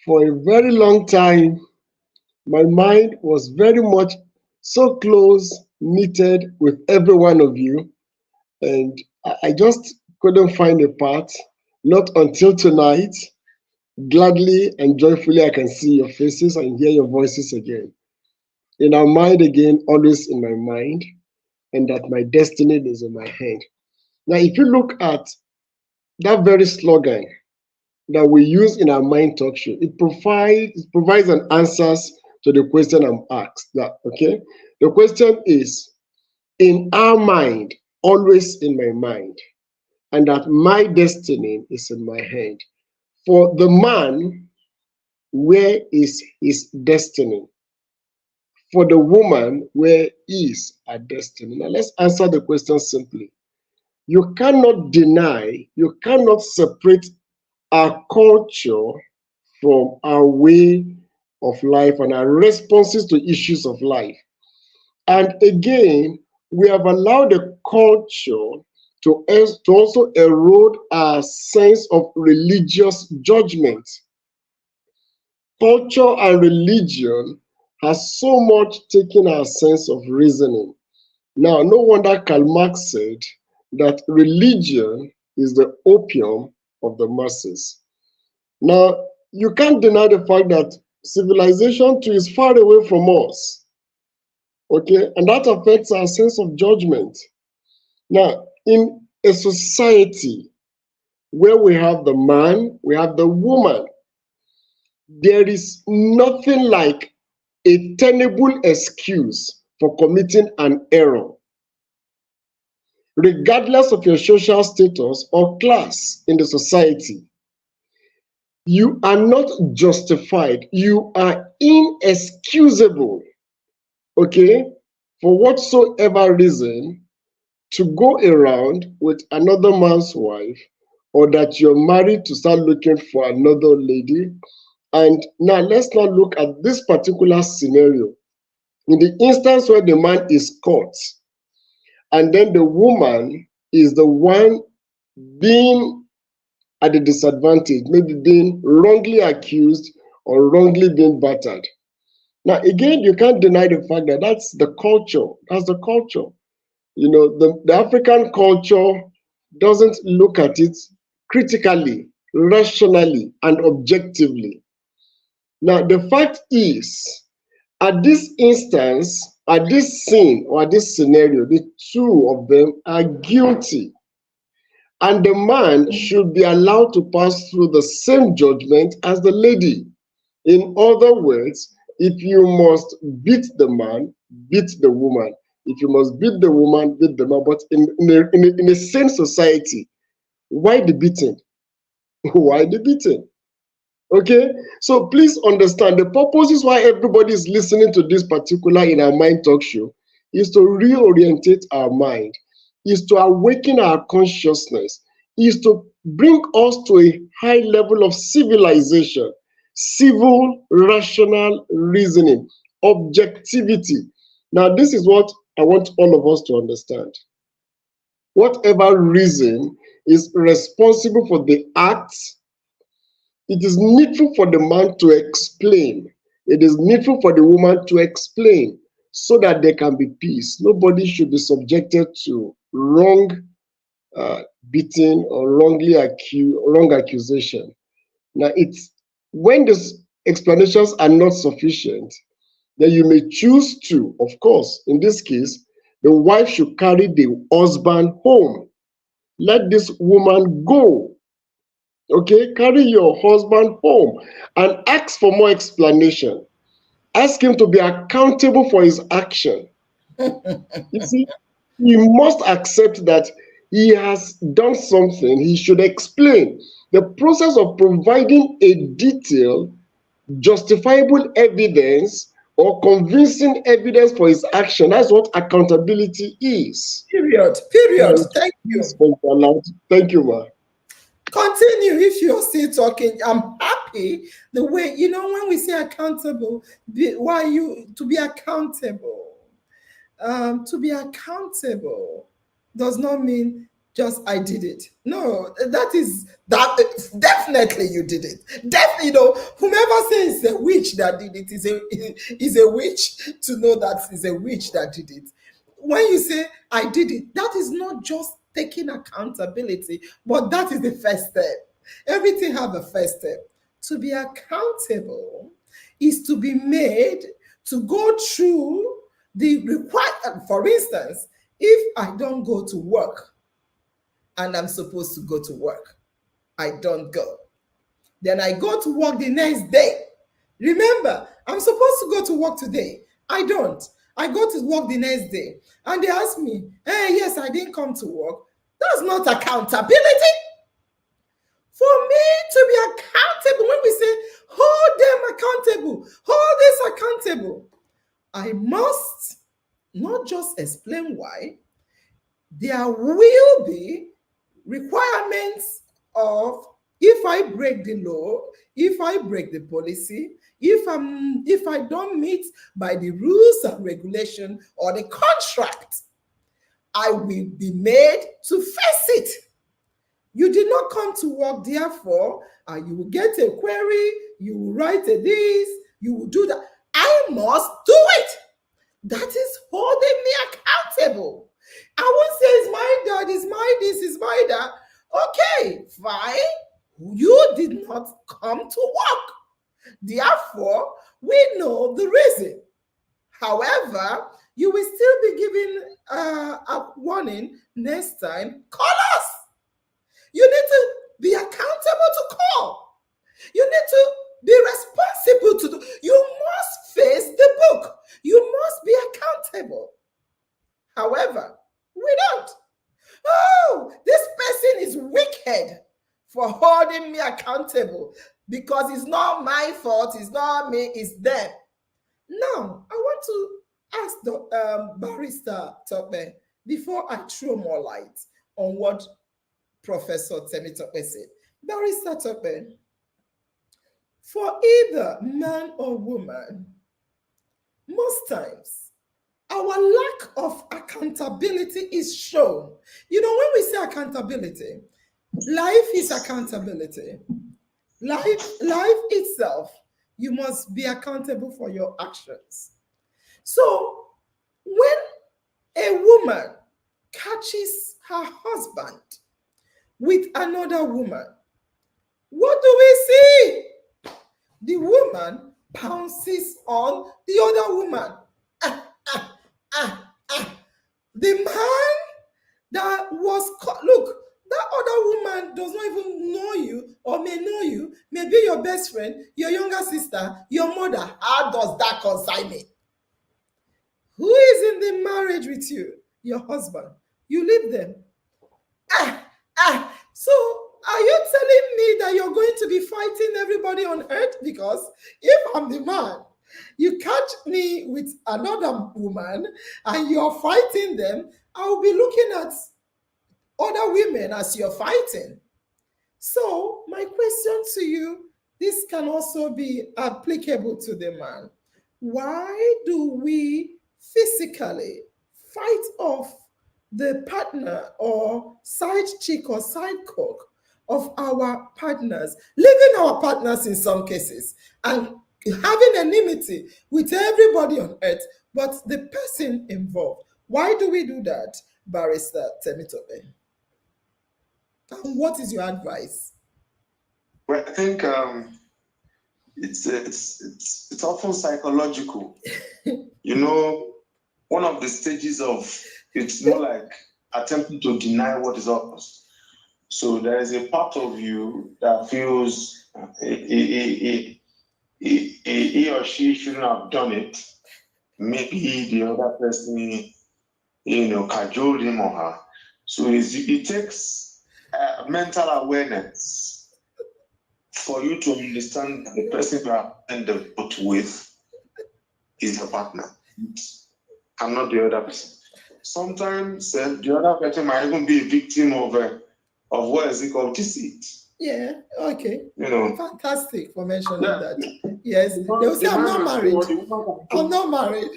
S6: For a very long time, my mind was very much so close knitted with every one of you, and I just couldn't find a part. Not until tonight, gladly and joyfully, I can see your faces and hear your voices again. In our mind again, always in my mind, and that my destiny is in my hand. Now, if you look at that very slogan that we use in our mind talk show, it provides an answers to the question I'm asked. That okay? The question is, in our mind, always in my mind, and that my destiny is in my hand. For the man, where is his destiny? For the woman, where is her destiny? Now let's answer the question simply. You cannot deny, you cannot separate our culture from our way of life and our responses to issues of life. And again, we have allowed the culture to also erode our sense of religious judgment. Culture and religion has so much taken our sense of reasoning. Now, no wonder Karl Marx said that religion is the opium of the masses. Now, you can't deny the fact that civilization too is far away from us. Okay, and that affects our sense of judgment. Now, in a society where we have the man, we have the woman, there is nothing like a tenable excuse for committing an error, regardless of your social status or class in the society. You are not justified, you are inexcusable, okay, for whatsoever reason, to go around with another man's wife, or that you're married to start looking for another lady. And now let's not look at this particular scenario. In the instance where the man is caught, and then the woman is the one being at a disadvantage, maybe being wrongly accused or wrongly being battered. Now, again, you can't deny the fact that that's the culture. That's the culture. You know, the African culture doesn't look at it critically, rationally, and objectively. Now, the fact is, at this instance, at this scene, or at this scenario, the two of them are guilty. And the man should be allowed to pass through the same judgment as the lady. In other words, if you must beat the man, beat the woman. If you must beat the woman, beat the man. But in a sane society, why the beating? Why the beating? Okay, so please understand the purposes why everybody is listening to this particular In Our Mind talk show is to reorientate our mind, is to awaken our consciousness, is to bring us to a high level of civilization, civil, rational reasoning, objectivity. Now, this is what I want all of us to understand. Whatever reason is responsible for the act, it is needful for the man to explain. It is needful for the woman to explain so that there can be peace. Nobody should be subjected to wrong beating or wrong accusation. Now, it's when these explanations are not sufficient, then you may choose to, of course, in this case, the wife should carry the husband home. Let this woman go. Okay, carry your husband home and ask for more explanation. Ask him to be accountable for his action. You see, he must accept that he has done something. He should explain. The process of providing a detailed, justifiable evidence or convincing evidence for his action, that's what accountability is.
S3: Period. Thank you.
S6: Thank you, ma.
S3: Continue if you're still talking. I'm happy the way, when we say accountable, to be accountable. To be accountable does not mean just I did it. No, that definitely you did it. Definitely, whomever says it's a witch that did it is a witch to know that it's a witch that did it. When you say I did it, that is not just taking accountability, but that is the first step. Everything has a first step. To be accountable is to be made to go through the required. For instance, if I don't go to work and I'm supposed to go to work, I don't go. Then I go to work the next day. Remember, I'm supposed to go to work today. I don't. I go to work the next day and they ask me, hey, yes, I didn't come to work. That's not accountability. For me to be accountable, when we say hold them accountable, hold this accountable, I must not just explain why. There will be requirements of if I break the law, if I break the policy, if I don't meet by the rules and regulation or the contract, I will be made to face it. You did not come to work, therefore, you will get a query, you will write a this, you will do that. I must do it. That is holding me accountable. I won't say it's my dad, it's my this, it's my that. Okay, fine. You did not come to work. Therefore, we know the reason. However, you will still be given a warning next time. Call us. You need to be accountable to call. You need to be responsible to do. You must face the book. You must be accountable. However, we don't. Oh, this person is wicked for holding me accountable because it's not my fault, it's not me, it's them. Now, I want to ask the Barrister Tope before I throw more light on what Professor Temitope said. Barrister Tope, for either man or woman, most times our lack of accountability is shown. You know, when we say accountability, life is accountability. Life itself, you must be accountable for your actions. So when a woman catches her husband with another woman, what do we see? The woman pounces on the other woman. The man that was caught, look, that other woman does not even know you or may know you, may be your best friend, your younger sister, your mother. How does that concern me? Who is in the marriage with you? Your husband. You leave them. So are you telling me that you're going to be fighting everybody on earth? Because if I'm the man, you catch me with another woman and you're fighting them, I'll be looking at other women as you're fighting. So my question to you, this can also be applicable to the man. Why do we physically fight off the partner or side chick or side cock of our partners, leaving our partners in some cases and having enmity with everybody on earth, but the person involved? Why do we do that, Barrister Temitope? And what is your advice?
S5: Well, I think it's often psychological. You know, one of the stages of it's more like attempting to deny what is obvious. So there is a part of you that feels he or she shouldn't have done it. Maybe the other person, cajoled him or her. So it takes mental awareness for you to understand that the person you are in the boat with is your partner and not the other person. Sometimes the other person might even be a victim of what is it called, deceit.
S3: Yeah, okay.
S5: You know,
S3: fantastic for mentioning that. Yes, they will say, I'm not married. I'm not married.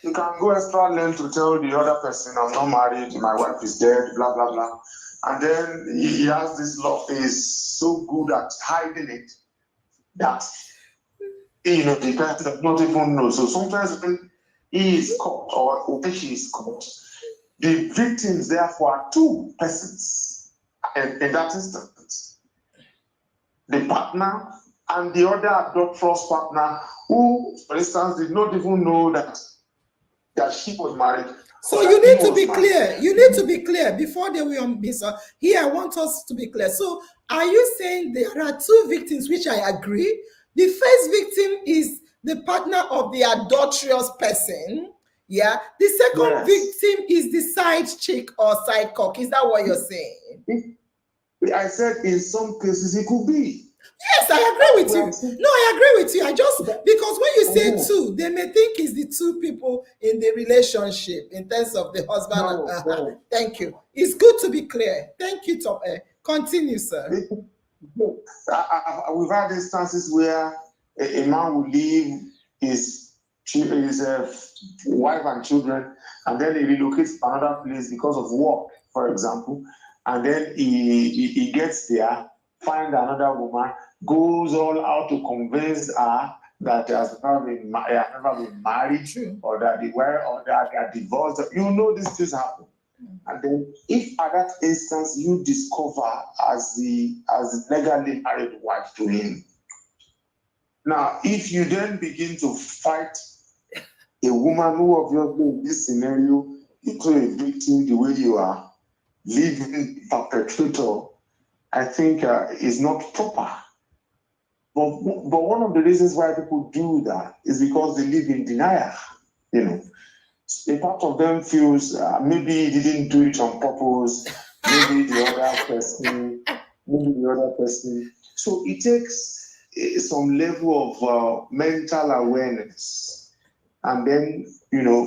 S5: You can go extra length to tell the other person, I'm not married, my wife is dead, blah, blah, blah. And then he has this love, is so good at hiding it that, the person does not even know. So sometimes when he is caught or when she is caught, the victims therefore are two persons in that instance. The partner and the other adulterous partner who, for instance, did not even know that she was married.
S3: So you need to be clear. You need to be clear before they will miss. Here, I want us to be clear. So are you saying there are two victims, which I agree? The first victim is the partner of the adulterous person. Yeah. The second victim is the side chick or side cock. Is that what you're saying?
S5: I said in some cases it could be.
S3: Yes, I agree with you. No, I agree with you. Because when you say two, they may think it's the two people in the relationship in terms of the husband. Thank you. It's good to be clear. Thank you, Top. Continue, sir.
S5: We've had instances where a man will leave his wife and children, and then he relocates to another place because of work, for example, and then he gets there, find another woman, goes all out to convince her that has never been married, or that they were, or that they are divorced. You know these things happen. And then if at that instance you discover as the legally married wife to him, now if you then begin to fight a woman who obviously in this scenario into a victim the way you are, living perpetrator, I think is not proper. But one of the reasons why people do that is because they live in denial. A part of them feels maybe he didn't do it on purpose, maybe the other person. So it takes some level of mental awareness and then,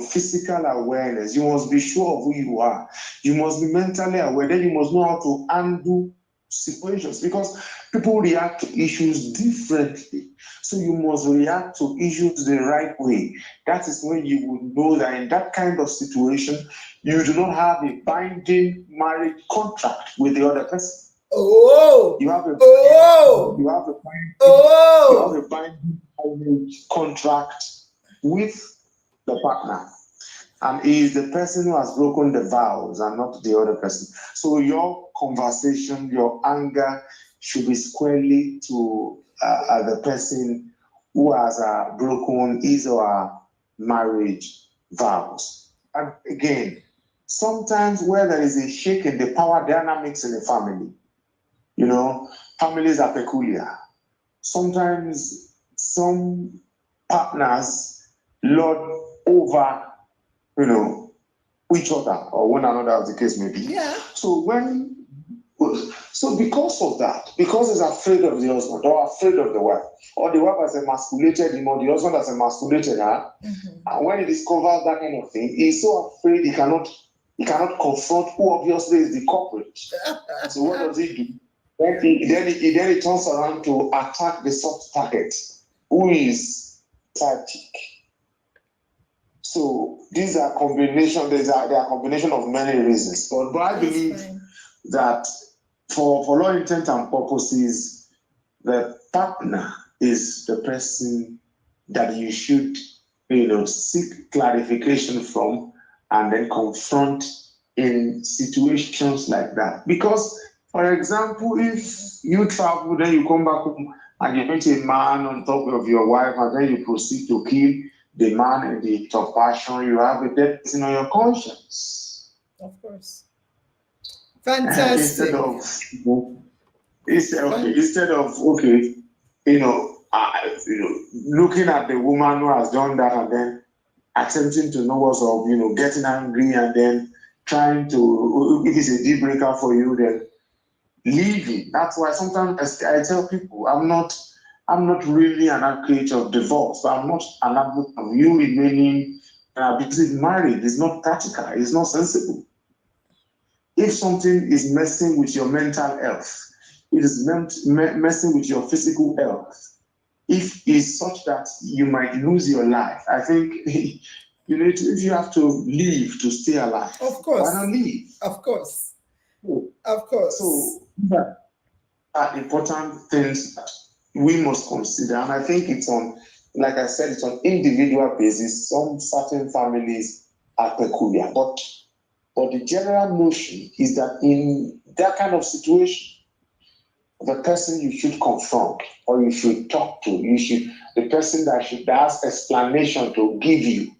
S5: physical awareness. You must be sure of who you are. You must be mentally aware. Then you must know how to handle situations, because people react to issues differently. So you must react to issues the right way. That is when you would know that in that kind of situation, you do not have a binding marriage contract with the other person. You have a binding marriage contract with the partner, and he is the person who has broken the vows and not the other person. So your conversation, your anger should be squarely to the person who has broken his or her marriage vows. And again, sometimes where there is a shake in the power dynamics in the family, families are peculiar. Sometimes some partners lord over, each other or one another, as the case may be.
S3: Yeah.
S5: So because of that, because he's afraid of the husband or afraid of the wife, or the wife has emasculated him or the husband has emasculated her, and when he discovers that kind of thing, he's so afraid he cannot confront who obviously is the culprit. So what does he do? Then he turns around to attack the soft target, who is side chick. So these are combination. They are a combination of many reasons. But I believe that for all intent and purposes, the partner is the person that you should, seek clarification from and then confront in situations like that. Because, for example, if you travel, then you come back home and you meet a man on top of your wife, and then you proceed to kill the man in the top passion, you have a dead person on your conscience.
S3: Of course. Fantastic.
S5: Instead of looking at the woman who has done that and then attempting to know what's up, getting angry and then trying to, if it's a deal breaker for you, then leaving. That's why sometimes I tell people, I'm not really an advocate of divorce, but I'm not an advocate of you remaining because married. It's not practical. It's not sensible. If something is messing with your mental health, it is messing with your physical health. If it's such that you might lose your life, I think if you have to leave to stay alive,
S3: of course,
S5: why not leave?
S3: Of course. So
S5: that are important things that we must consider, and I think it's on, like I said, it's on individual basis. Some certain families are peculiar, but the general notion is that in that kind of situation, the person you should confront or you should talk to, the person that has explanation to give you,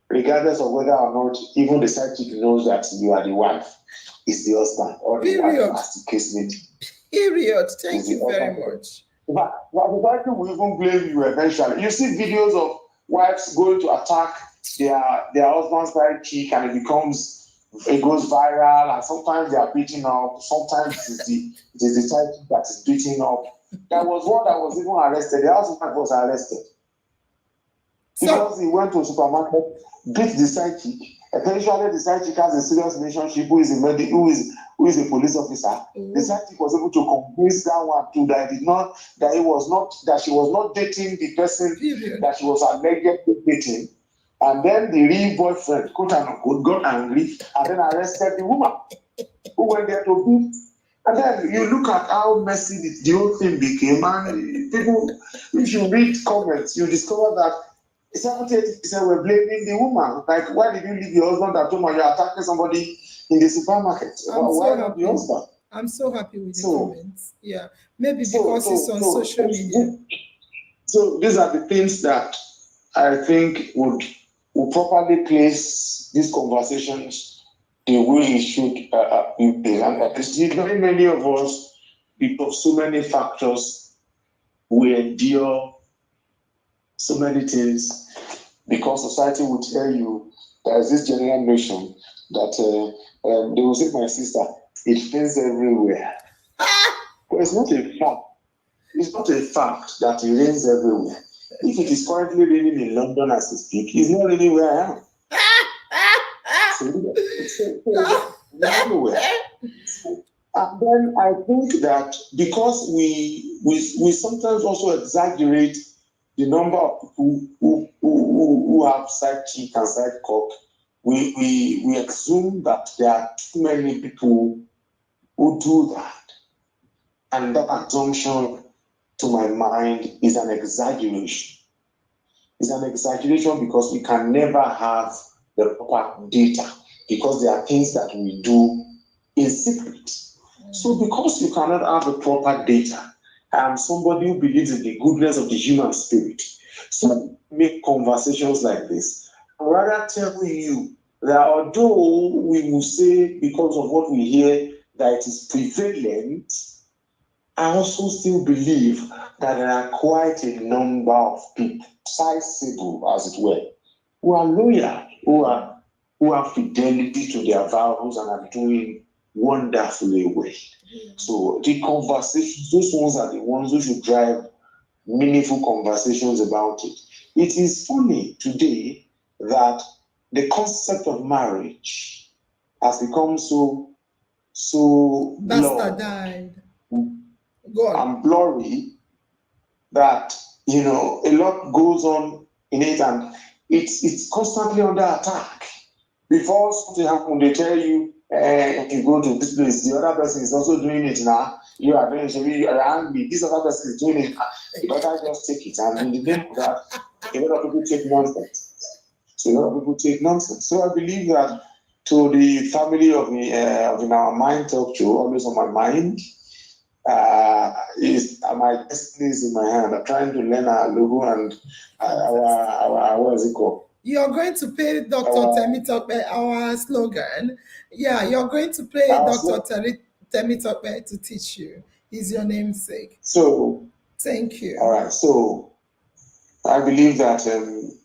S5: regardless of whether or not even the side chick knows that you are the wife, is the husband or the wife, as the case may be.
S3: Period. Thank you very much.
S5: But the Bible will even blame you eventually. You see videos of wives going to attack their husband's side chick, and it goes viral, and sometimes they are beating up, sometimes it is the side chick that is beating up. There was one that was even arrested. The husband was arrested because he went to a supermarket, beat the side chick. Eventually, the side chick has a serious relationship who is a police officer. The side chick was able to convince that one too that she was not dating the person that she was allegedly dating. And then the real boyfriend, quote unquote, got angry and then arrested the woman who went there to beat. And then you look at how messy the whole thing became. And people, if you read comments, you discover that 78% were blaming the woman. Like, why did you leave your husband at home and you're attacking somebody in the supermarket? Why not the husband?
S3: I'm so happy with the comments. Yeah, maybe because it's on social media.
S5: So these are the things that I think would properly place these conversations the way it should be. And very many of us, because of so many factors, we endure so many things because society will tell you there's this general notion that they will say, my sister, it rains everywhere. But it's not a fact. It's not a fact that it rains everywhere. If it is currently raining in London as we speak, it's not raining where I am. So it's nowhere. And then I think that because we sometimes also exaggerate the number of people who have side chick and side cock, we assume that there are too many people who do that. And that assumption, to my mind, is an exaggeration. It's an exaggeration because we can never have the proper data, because there are things that we do in secret. So because you cannot have the proper data, I'm somebody who believes in the goodness of the human spirit. So make conversations like this. I'd rather tell you that although we will say, because of what we hear, that it is prevalent, I also still believe that there are quite a number of people, sizable as it were, who are loyal, who have fidelity to their vows and are doing wonderfully well. So the conversations, those ones are the ones who should drive meaningful conversations about it. It is funny today that the concept of marriage has become so
S3: Bastardized. Go on.
S5: and blurry that a lot goes on in it, and it's constantly under attack. Before something happens, they tell you, if you go to this place, the other person is also doing it now. You are doing it, you are angry. This other person is doing it. You better just take it. And in the name of that, a lot of people take nonsense. So I believe that to the family of In Our Mind talk show, always on my mind, is my destiny is in my hand. I'm trying to learn our logo and our what is it called?
S3: You're going to pay Dr. Temitope our slogan. Yeah, you're going to pay Dr. Temitope to teach you. He's your namesake.
S5: So
S3: thank you.
S5: All right. So I believe that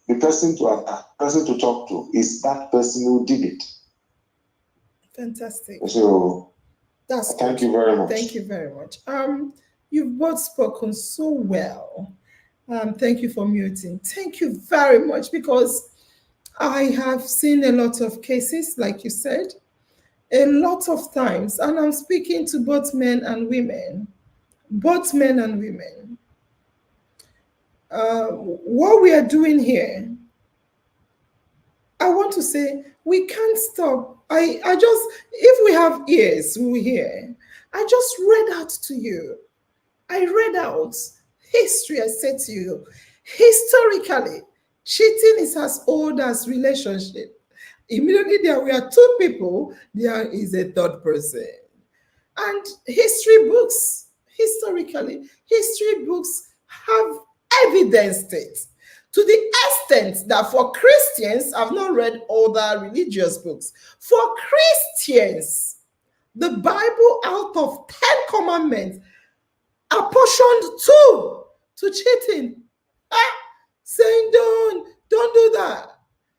S5: the person to talk to is that person who did it.
S3: Fantastic.
S5: So
S3: that's
S5: thank you very much.
S3: Thank you very much. You've both spoken so well. Thank you for muting. Thank you very much, because I have seen a lot of cases, like you said, a lot of times, and I'm speaking to both men and women. What we are doing here, I want to say, we can't stop. I just, if we have ears, we hear. I just read out to you. I read out history. I said to you, historically, cheating is as old as relationship. Immediately there were two people, there is a third person. And history books have evidenced it, to the extent that for Christians, I've not read other religious books. For Christians, the Bible, out of 10 commandments, apportioned 2 to cheating. Saying don't do that,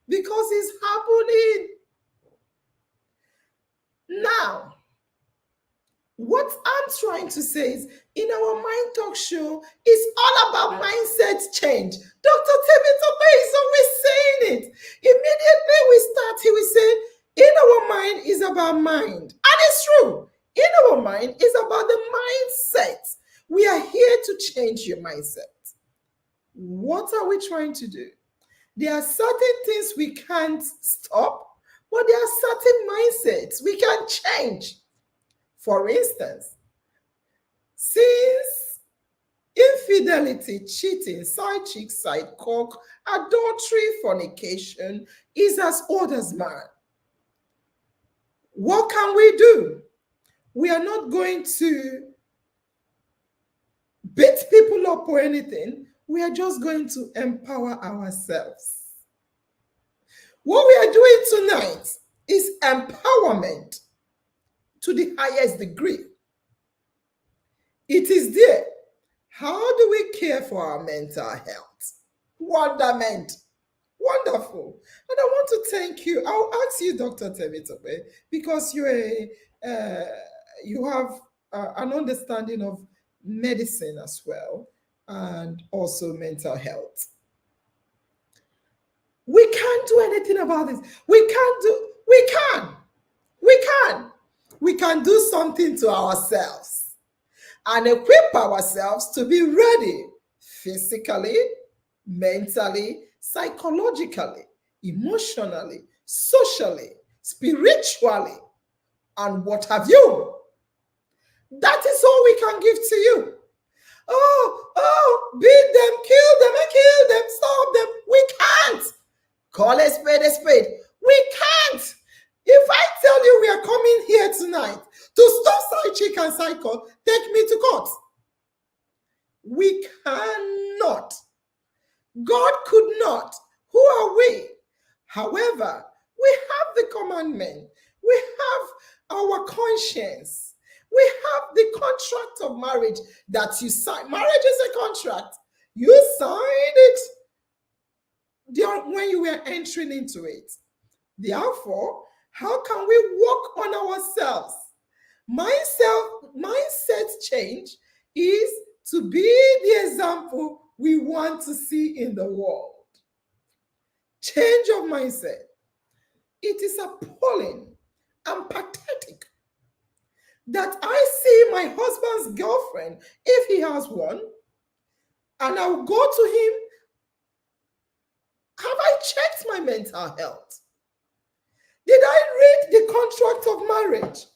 S3: because it's happening. Now, what I'm trying to say is, In Our Mind talk show, it's all about mindset change. Dr. Temitope is always saying it. Immediately we start, he will say, In Our Mind is about mind. And it's true. In Our Mind is about the mindset. We are here to change your mindset. What are we trying to do? There are certain things we can't stop, but there are certain mindsets we can change. For instance, since infidelity, cheating, side chick, side cock, adultery, fornication is as old as man, what can we do? We are not going to beat people up or anything. We are just going to empower ourselves. What we are doing tonight is empowerment to the highest degree. It is there. How do we care for our mental health? Wonderment. Wonderful. And I want to thank you. I'll ask you, Dr. Temitope, because you have an understanding of medicine as well. and also mental health. We can't do anything about this. We can do something to ourselves and equip ourselves to be ready physically, mentally, psychologically, emotionally, socially, spiritually, and what have you. That is all we can give to you. Oh, beat them, kill them, stop them. We can't. Call a spade a spade. We can't. If I tell you we are coming here tonight to stop side chick and cycle, take me to court. We cannot. God could not. Who are we? However, we have the commandment. We have our conscience. We have the contract of marriage that you sign. Marriage is a contract. You signed it when you were entering into it. Therefore, how can we work on ourselves? Mindset change is to be the example we want to see in the world. Change of mindset. It is appalling and pathetic that I see my husband's girlfriend, if he has one, and I'll go to him. Have I checked my mental health? Did I read the contract of marriage?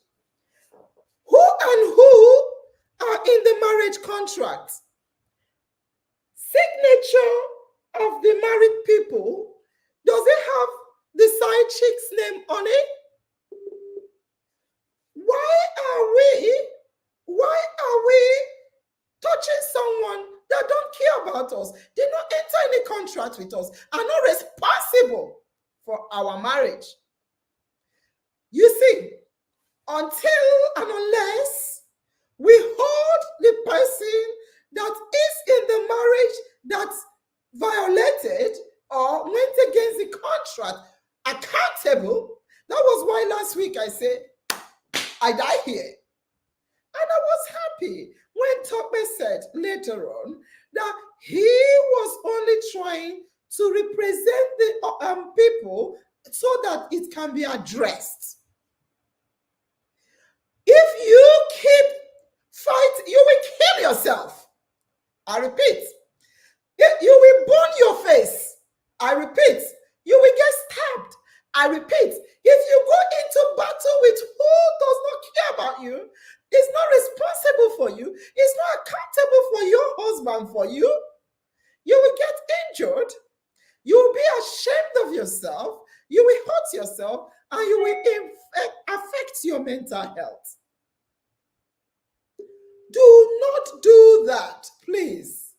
S3: Who and who are in the marriage contract? Signature of the married people, does it have the side chick's name on it? Why are we touching someone that don't care about us, did not enter any contract with us, are not responsible for our marriage? You see, until and unless we hold the person that is in the marriage that violated or went against the contract accountable, that was why last week I said, I die here. And I was happy when Tope said later on that he was only trying to represent the people so that it can be addressed. If you keep fighting, you will kill yourself. I repeat, you will burn your face. I repeat, you will get stabbed. I repeat, if you go into battle with who does not care about you, is not responsible for you, is not accountable for your husband, for you, you will get injured, you will be ashamed of yourself, you will hurt yourself, and you will affect your mental health. Do not do that, please.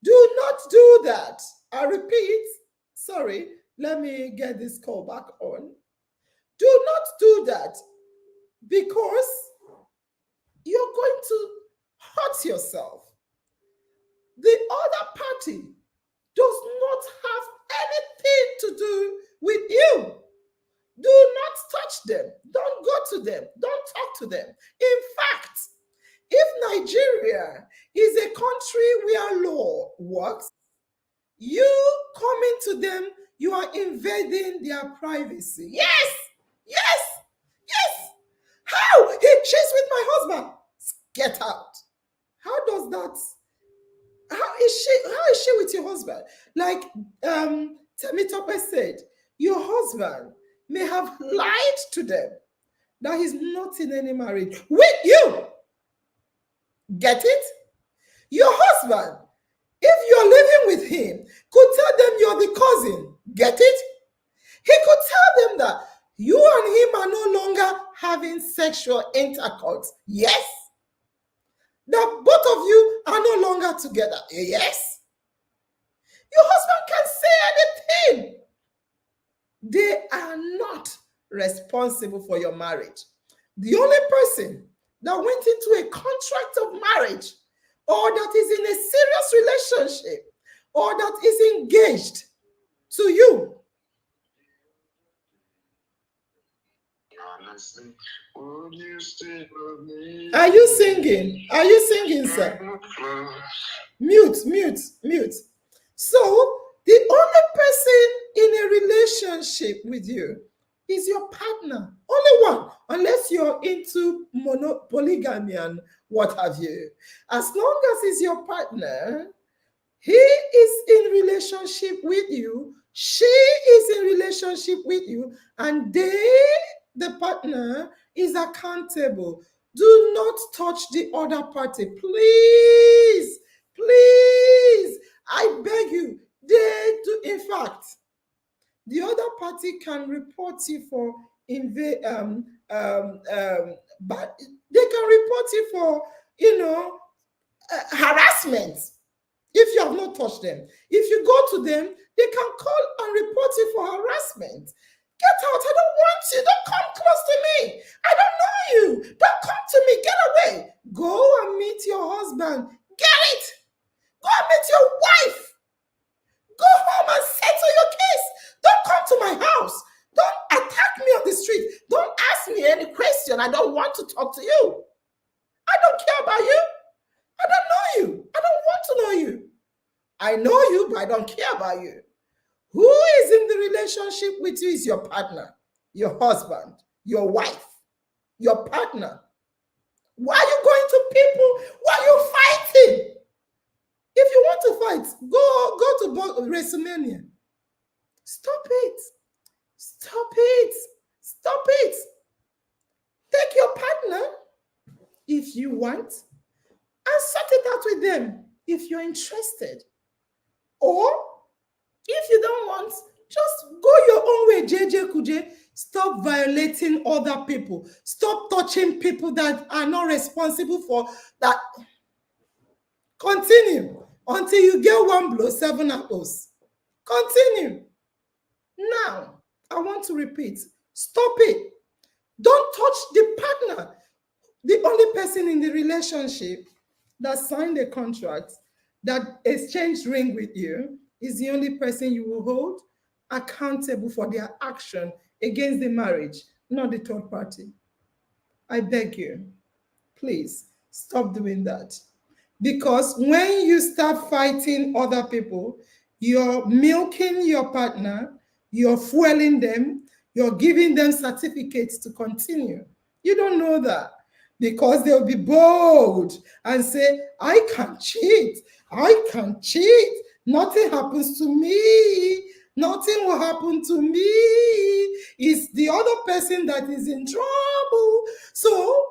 S3: Do not do that. I repeat, sorry, let me get this call back on. Do not do that, because you're going to hurt yourself. The other party does not have anything to do with you. Do not touch them. Don't go to them. Don't talk to them. In fact, if Nigeria is a country where law works, you coming to them, you are invading their privacy. Yes. How? She's with my husband. Get out. How does that? How is she with your husband? Like Temitope said, your husband may have lied to them that he's not in any marriage with you. Get it? Your husband, if you're living with him, could tell them you're the cousin. Get it? He could tell them that you and him are no longer having sexual intercourse. Yes. That both of you are no longer together. Yes. Your husband can say anything. They are not responsible for your marriage. The only person that went into a contract of marriage, or that is in a serious relationship, or that is engaged to you,
S2: Would you stay with me?
S3: Are you singing? Are you singing, sir? Mute. So the only person in a relationship with you is your partner. Only one, unless you're into polygamy and what have you. As long as he's your partner, he is in relationship with you, she is in relationship with you, and the partner, is accountable. Do not touch the other party. Please, I beg you. They do, in fact, the other party can report you for but they can report you for harassment if you have not touched them. If you go to them, they can call and report you for harassment. Get out! I don't want you. Don't come close to me. I don't know you. Don't come to me. Get away. Go and meet your husband. Get it. Go and meet your wife. Go home and settle your case. Don't come to my house. Don't attack me on the street. Don't ask me any question. I don't want to talk to you. I don't care about you. I don't know you. I don't want to know you. I know you, but I don't care about you. Who is in the relationship with you is your partner, your husband, your wife, your partner. Why are you going to people? Why are you fighting? If you want to fight, go to WrestleMania. Stop it. Stop it. Stop it. Take your partner if you want and sort it out with them if you're interested. Or if you don't want, just go your own way, JJ Kuje. Stop violating other people. Stop touching people that are not responsible for that. Continue until you get one blow, 7 apples. Continue. Now, I want to repeat. Stop it. Don't touch the partner. The only person in the relationship that signed a contract, that exchanged ring with you, is the only person you will hold accountable for their action against the marriage, not the third party. I beg you, please stop doing that. Because when you start fighting other people, you're milking your partner, you're fueling them, you're giving them certificates to continue. You don't know that, because they'll be bold and say, I can cheat. Nothing happens to me. Nothing will happen to me. It's the other person that is in trouble. So,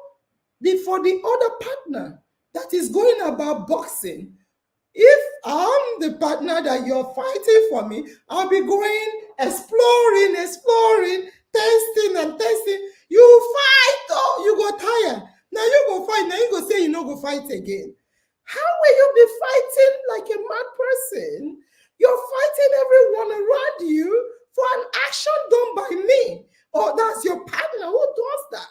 S3: for the other partner that is going about boxing, if I'm the partner that you're fighting for me, I'll be going exploring, testing. You fight, oh, you go tired. Now you go fight. Now you go say you no go fight again. How will you be fighting like a mad person? You're fighting everyone around you for an action done by me. Or that's your partner who does that.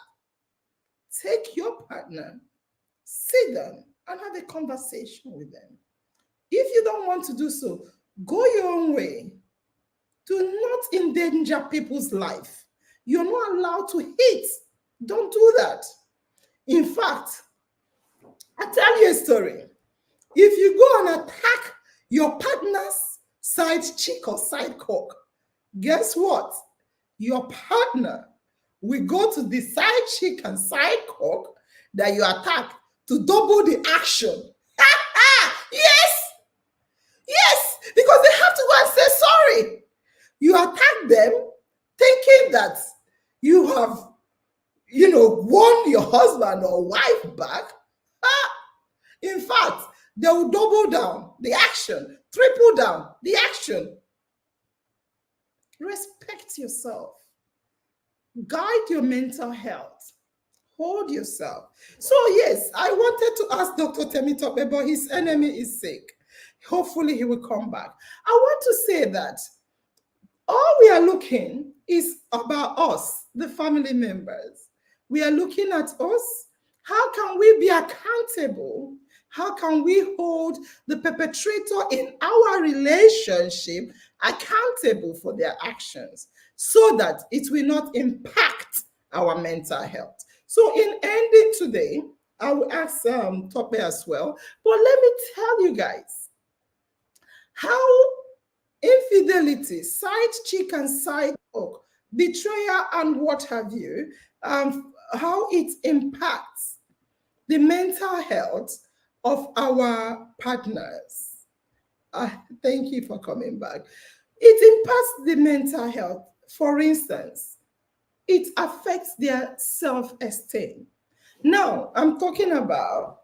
S3: Take your partner, sit down, and have a conversation with them. If you don't want to do so, go your own way. Do not endanger people's life. You're not allowed to hit. Don't do that. In fact, I'll tell you a story. If you go and attack your partner's side chick or side cock, guess what? Your partner will go to the side chick and side cock that you attack to double the action. Yes, because they have to go and say sorry. You attack them thinking that you have, won your husband or wife back. In fact, they will double down the action, triple down the action. Respect yourself. Guide your mental health. Hold yourself. So yes, I wanted to ask Dr. Temitope, but his enemy is sick. Hopefully he will come back. I want to say that all we are looking is about us, the family members. We are looking at us. How can we be accountable? How can we hold the perpetrator in our relationship accountable for their actions so that it will not impact our mental health. So in ending today, I will ask Tope as well, but let me tell you guys how infidelity, side chick and side cock, betrayal and what have you, how it impacts the mental health of our partners. Thank you for coming back. It impacts the mental health. For instance, it affects their self-esteem. Now, I'm talking about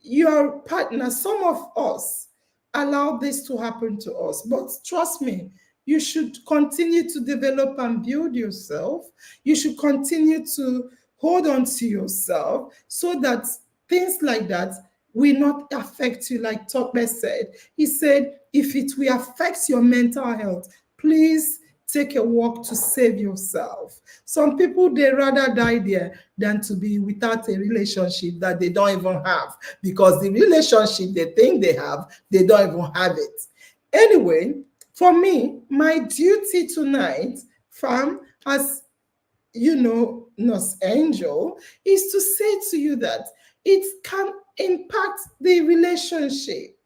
S3: your partner. Some of us allow this to happen to us, but trust me, you should continue to develop and build yourself. You should continue to hold on to yourself so that things like that will not affect you. Like Tokbe said, he said, if it will affect your mental health, please take a walk to save yourself. Some people, they rather die there than to be without a relationship that they don't even have, because the relationship they think they have, they don't even have it. Anyway, for me, my duty tonight, fam, as you know, Nurse Angel, is to say to you that it can impact the relationship.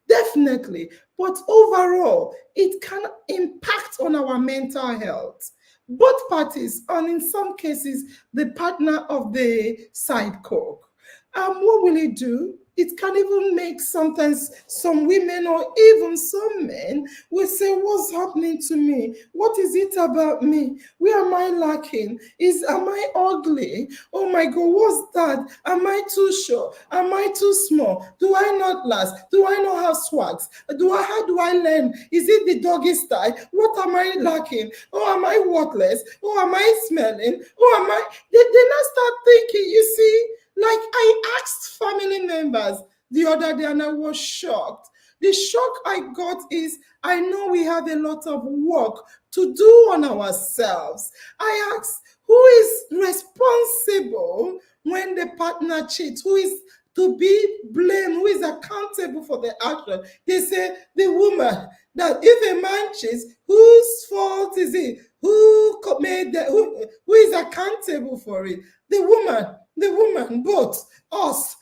S3: Definitely. But overall, it can impact on our mental health. Both parties, and in some cases, the partner of the side cock. What will it do? It can even make sometimes some women or even some men will say, what's happening to me? What is it about me? Where am I lacking? Am I ugly? Oh my God, what's that? Am I too short? Am I too small? Do I not last? Do I not have swags? How do I learn? Is it the doggy style? What am I lacking? Oh, am I worthless? Oh, am I smelling? Oh, am I? They now start thinking, you see, like I asked family members the other day and I was shocked. The shock I got is I know we have a lot of work to do on ourselves. I asked, who is responsible when the partner cheats? Who is to be blamed? Who is accountable for the action? They say the woman. That if a man cheats, whose fault is it? Who is accountable for it? The woman, both us.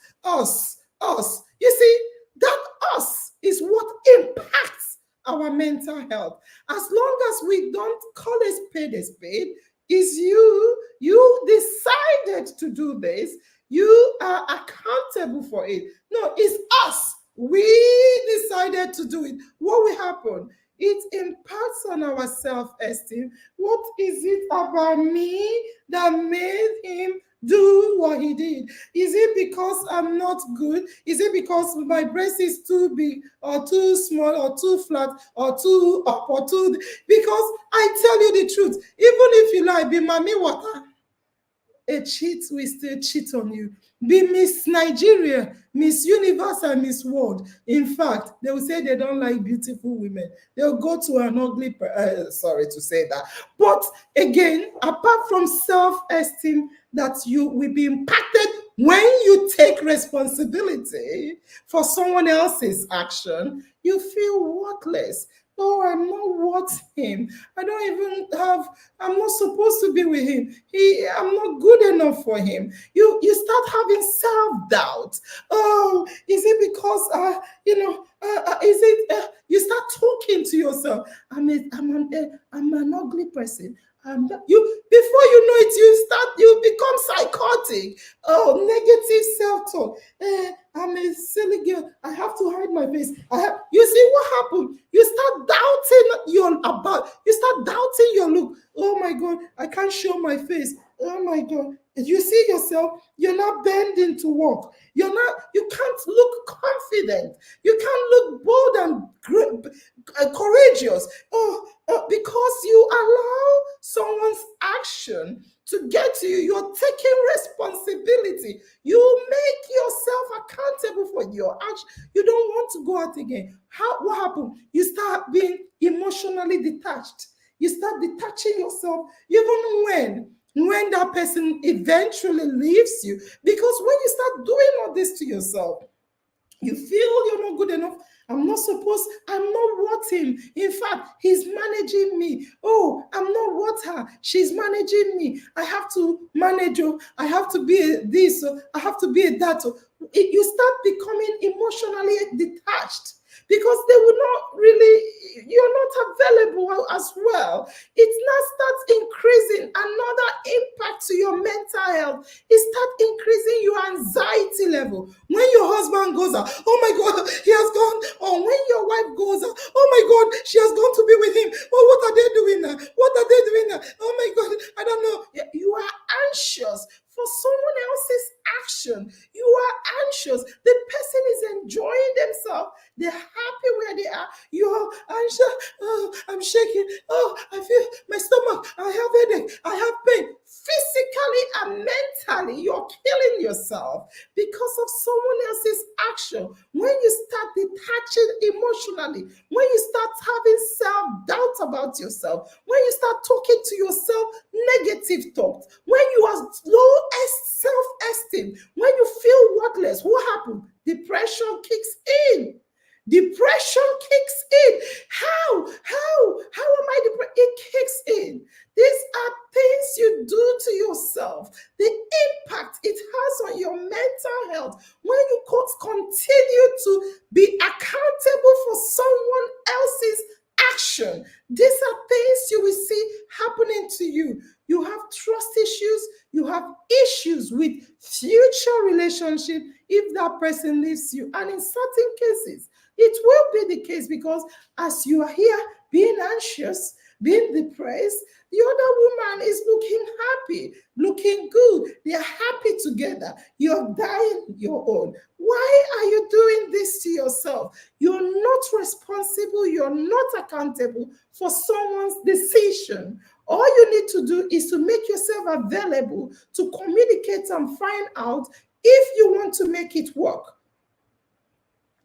S3: You see, that us is what impacts our mental health. As long as we don't call a spade, is you decided to do this, you are accountable for it. No, it's us. We decided to do it. What will happen? It impacts on our self-esteem. What is it about me that made him do what he did? Is it because I'm not good? Is it because my breast is too big or too small or too flat or too up or too? Because I tell you the truth, even if you like, be mommy water, a cheat will still cheat on you. Be Miss Nigeria, Miss Universe, and Miss World. In fact, they will say they don't like beautiful women. They'll go to an ugly, sorry to say that. But again, apart from self-esteem, that you will be impacted when you take responsibility for someone else's action, you feel worthless. Oh, I'm not worth him. I'm not supposed to be with him. I'm not good enough for him. You start having self-doubt. Oh, is it because, you start talking to yourself. I'm an ugly person. Before you know it, you become psychotic. Oh, negative self-talk. I'm a silly girl. I have to hide my face. You see what happened? You start doubting your look. Oh my God, I can't show my face. Oh my God. You see yourself, you're not bending to walk. You can't look confident. You can't look bold and courageous. Because you allow someone's action to get to you. You're taking responsibility. You make yourself accountable for your action. You don't want to go out again. What happened? You start being emotionally detached. You start detaching yourself even when that person eventually leaves you. Because when you start doing all this to yourself, You feel you're not good enough. I'm not worth him. In fact, he's managing me. Oh, I'm not worth her. She's managing me. I have to manage. Oh, I have to be this. Oh, I have to be that. Oh. You start becoming emotionally detached because they will not really, you're not available as well. It now starts increasing another impact to your mental health. It starts increasing your anxiety level. When your husband goes out, oh my God, he has gone. Or when your wife goes out, oh my God, she has gone to be with him. Oh, what are they doing now? What are they doing now? Oh my God, I don't know. You are anxious for someone else's action. You are anxious. The person is enjoying themselves. They're happy where they are. You're anxious. Oh, I'm shaking. Oh, I feel my stomach. I have headache. I have pain. Physically and mentally, you're killing yourself because of someone else's action. When you start detaching emotionally, when you start having self-doubt about yourself, when you start talking to yourself negative thoughts, when you are low self-esteem, when you feel worthless, what happens? Depression kicks in. Depression kicks in. How am I depressed? It kicks in. These are things you do to yourself. The impact it has on your mental health when you continue to be accountable for someone else's action. These are things you will see happening to you. You have trust issues. You have issues with future relationship if that person leaves you. And in certain cases, it will be the case because as you are here being anxious, being depressed, the other woman is looking happy, looking good. They are happy together. You're dying your own. Why are you doing this to yourself? You're not responsible. You're not accountable for someone's decision. All you need to do is to make yourself available to communicate and find out if you want to make it work.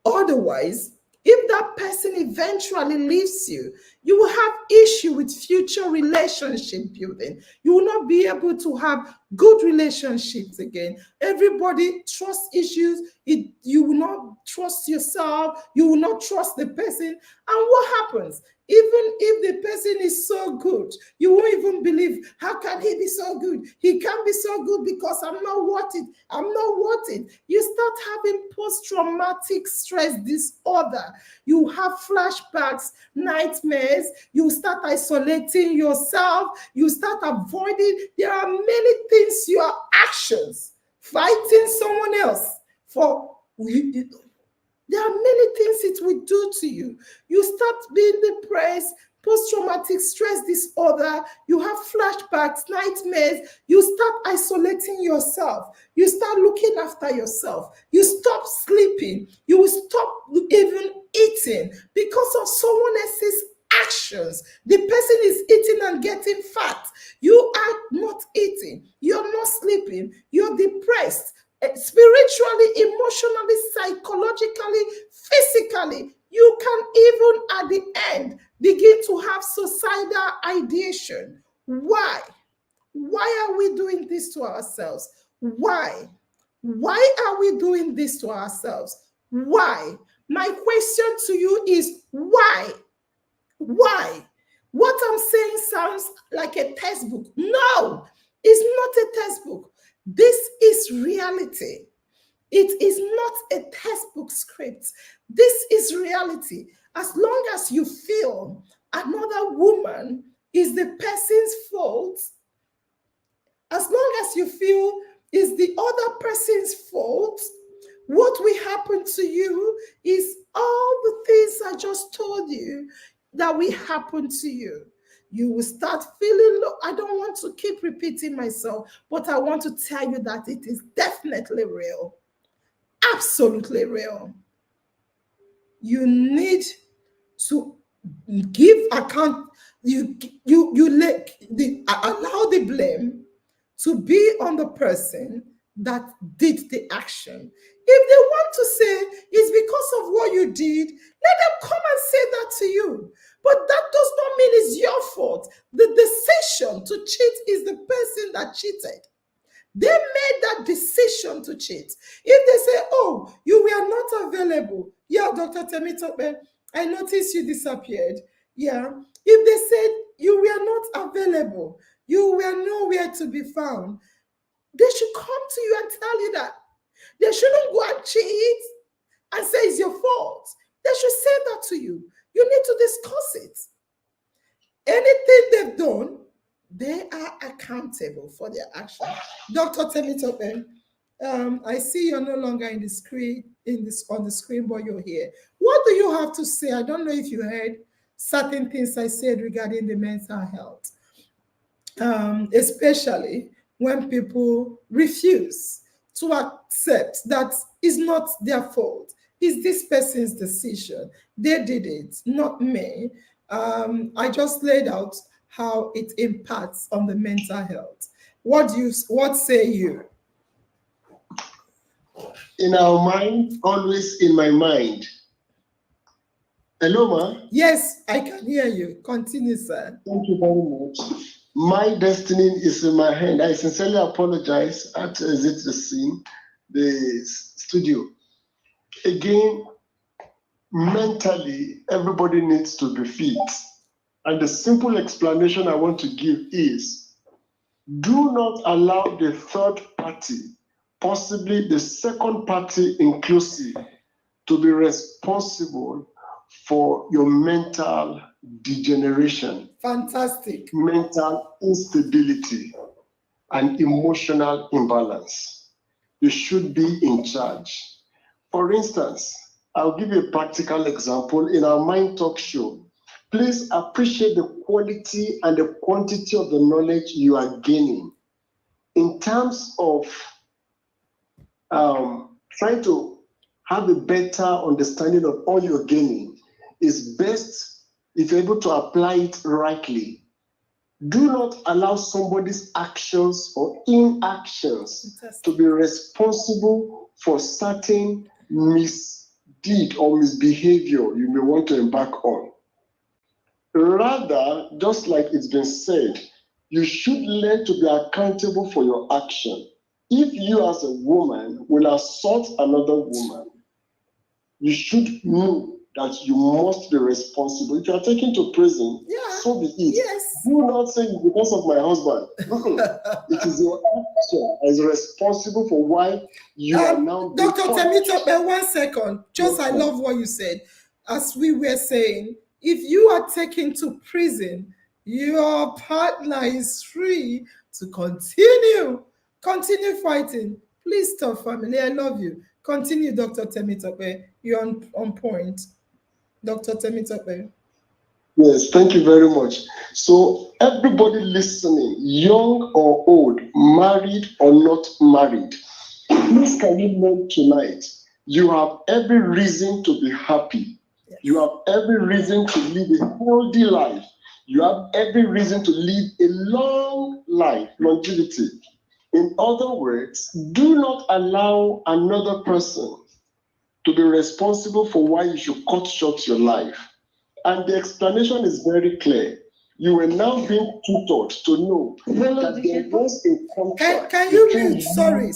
S3: Otherwise, if that person eventually leaves you, you will have issue with future relationship building. You will not be able to have good relationships again. Everybody trust issues. You will not trust yourself. You will not trust the person. And what happens? Even if the person is so good, you won't even believe, how can he be so good? He can't be so good because I'm not worth it. I'm not worth it. You start having post-traumatic stress disorder. You have flashbacks, nightmares. You start isolating yourself. You start avoiding. There are many things, your actions, fighting someone else for. There are many things it will do to you. You start being depressed, post-traumatic stress disorder, you have flashbacks, nightmares, you start isolating yourself, you start looking after yourself, you stop sleeping, you will stop even eating because of someone else's actions. The person is eating and getting fat. You are not eating, you're not sleeping, you're depressed. Spiritually, emotionally, psychologically, physically, you can even at the end begin to have suicidal ideation. Why? Why are we doing this to ourselves? Why? Why are we doing this to ourselves? Why? My question to you is why? Why? What I'm saying sounds like a textbook. No, it's not a textbook. This is reality. It is not a textbook script. This is reality. As long as you feel another woman is the person's fault, as long as you feel is the other person's fault, what will happen to you is all the things I just told you that will happen to you. You will start feeling low. I don't want to keep repeating myself, but I want to tell you that it is definitely real. Absolutely real. You need to give account. You let allow the blame to be on the person that did the action. If they want to say it's because of what you did, let them come and say that to you. But that does not mean it's your fault. The decision to cheat is the person that cheated. They made that decision to cheat. If they say, oh, you were not available. Yeah, Dr. Temitope, I noticed you disappeared. Yeah. If they said you were not available, you were nowhere to be found, they should come to you and tell you that. They shouldn't go and cheat and say it's your fault. They should say that to you. You need to discuss it. Anything they've done, they are accountable for their action. Dr. Temitope, I see you're no longer in the screen, on the screen, but you're here. What do you have to say? I don't know if you heard certain things I said regarding the mental health, especially when people refuse to accept that it's not their fault. It's this person's decision. They did it, not me. I just laid out how it impacts on the mental health. What say you?
S6: In our mind, always in my mind. Hello, ma.
S3: Yes, I can hear you. Continue, sir.
S6: Thank you very much. My destiny is in my hand. I sincerely apologize. I had to exit the scene, the studio. Again, mentally, everybody needs to be fit. And the simple explanation I want to give is, do not allow the third party, possibly the second party inclusive, to be responsible for your mental degeneration.
S3: Fantastic.
S6: Mental instability and emotional imbalance. You should be in charge. For instance, I'll give you a practical example. In our Mind Talk show, please appreciate the quality and the quantity of the knowledge you are gaining. In terms of trying to have a better understanding of all you're gaining, is best if you're able to apply it rightly. Do not allow somebody's actions or inactions to be responsible for certain misdeed or misbehavior you may want to embark on. Rather, just like it's been said, you should learn to be accountable for your action. If you as a woman will assault another woman, you should know that you must be responsible. If you are taken to prison, so be it.
S3: Yes.
S6: Do not say because of my husband. It is your action as responsible for why you are now.
S3: Dr. Temitope, 1 second. Just I love what you said. As we were saying, if you are taken to prison, your partner is free to continue fighting. Please stop, family. I love you. Continue, Dr. Temitope. You're on point. Dr. Temitope.
S6: Yes, thank you very much. So everybody listening, young or old, married or not married, please can you know tonight, you have every reason to be happy. Yes. You have every reason to live a healthy life. You have every reason to live a long life, longevity. In other words, do not allow another person to be responsible for why you should cut short your life. And the explanation is very clear. You were now being tutored to know that there was a contract.
S3: Can you mute? Sorry.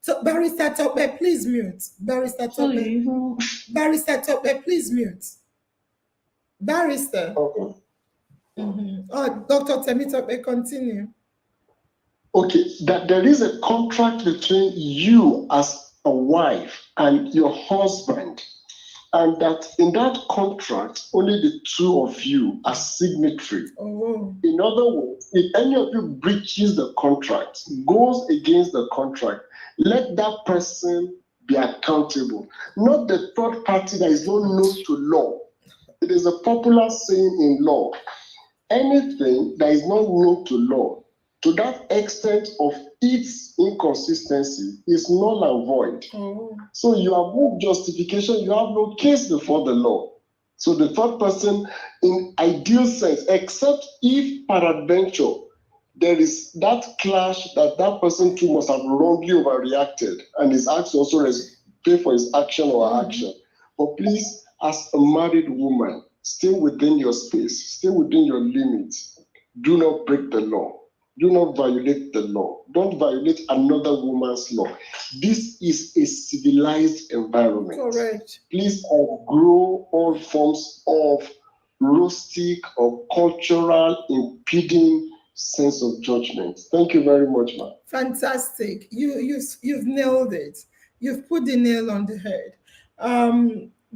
S3: So, Barrister Tope, please mute. Barrister Tope, please mute. Barrister.
S6: Okay.
S3: Oh, Dr. Temitope, continue.
S6: Okay, that there is a contract between you as a wife and your husband, and that in that contract, only the two of you are signatory.
S3: Oh.
S6: In other words, if any of you breaches the contract, goes against the contract, let that person be accountable, not the third party that is not known to law. It is a popular saying in law, anything that is not known to law, to that extent of its inconsistency, is null and void.
S3: Oh.
S6: So you have no justification, you have no case before the law. So the third person, in ideal sense, except if peradventure there is that clash that that person too must have wrongly overreacted and is asked to also pay for his action or her action. But please, as a married woman, stay within your space, stay within your limits. Do not break the law. Do not violate the law. Don't violate another woman's law. This is a civilized environment.
S3: Correct.
S6: Please outgrow all forms of rustic or cultural impeding sense of judgment. Thank you very much, ma'am.
S3: Fantastic. You've nailed it. You've put the nail on the head.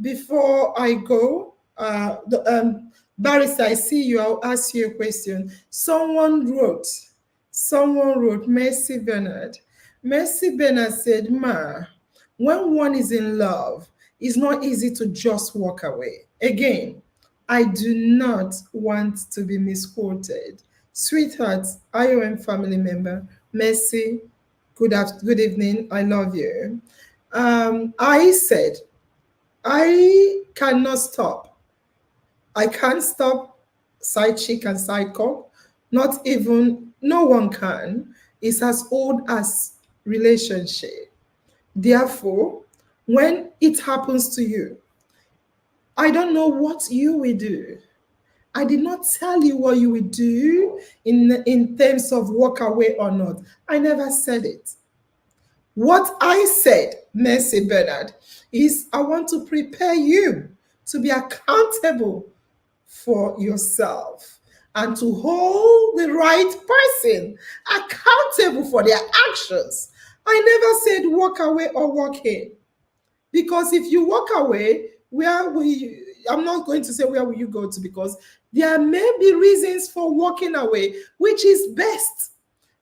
S3: Before I go, Barrister, I see you. I'll ask you a question. Someone wrote, Mercy Bernard. Mercy Bernard said, Ma, when one is in love, it's not easy to just walk away. Again, I do not want to be misquoted. Sweetheart, IOM family member, Mercy, good evening. I love you. I said, I cannot stop. I can't stop side chick and side cock. Not even, no one can. It's as old as relationship. Therefore, when it happens to you, I don't know what you will do. I did not tell you what you will do in terms of walk away or not. I never said it. What I said, Mercy Bernard, is I want to prepare you to be accountable for yourself and to hold the right person accountable for their actions. I never said walk away or walk in. Because if you walk away, I'm not going to say where will you go to, because there may be reasons for walking away, which is best.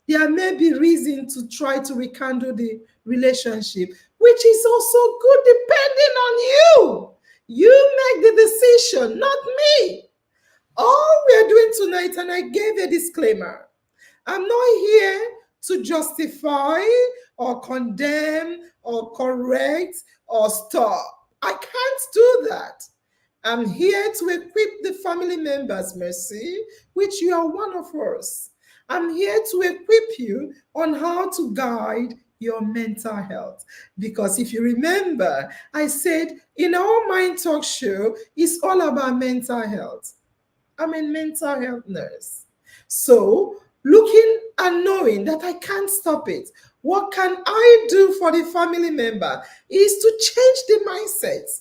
S3: There may be reason to try to rekindle the relationship, which is also good depending on you. You make the decision, not me. All we are doing tonight, and I gave a disclaimer, I'm not here to justify or condemn or correct or stop. I can't do that. I'm here to equip the family members, Mercy, which you are one of us. I'm here to equip you on how to guide your mental health. Because if you remember, I said in our Mind Talk show, it's all about mental health. I'm a mental health nurse. So looking and knowing that I can't stop it, what can I do for the family member is to change the mindset.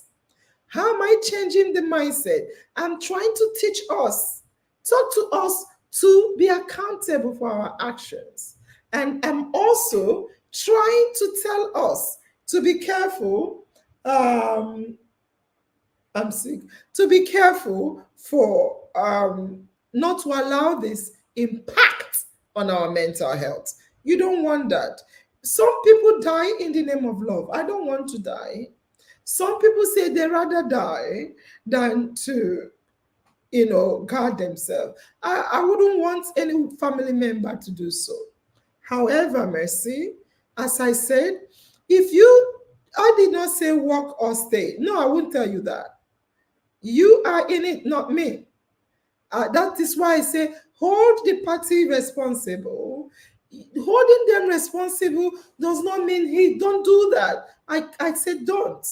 S3: How am I changing the mindset? I'm trying to teach us, talk to us to be accountable for our actions. And I'm also trying to tell us to be careful. I'm sick. To be careful for not to allow this impact on our mental health. You don't want that. Some people die in the name of love. I don't want to die. Some people say they rather die than to, guard themselves. I wouldn't want any family member to do so. However, Mercy, as I said, I did not say walk or stay. No, I won't tell you that. You are in it, not me. That is why I say hold the party responsible. Holding them responsible does not mean don't do that. I said don't.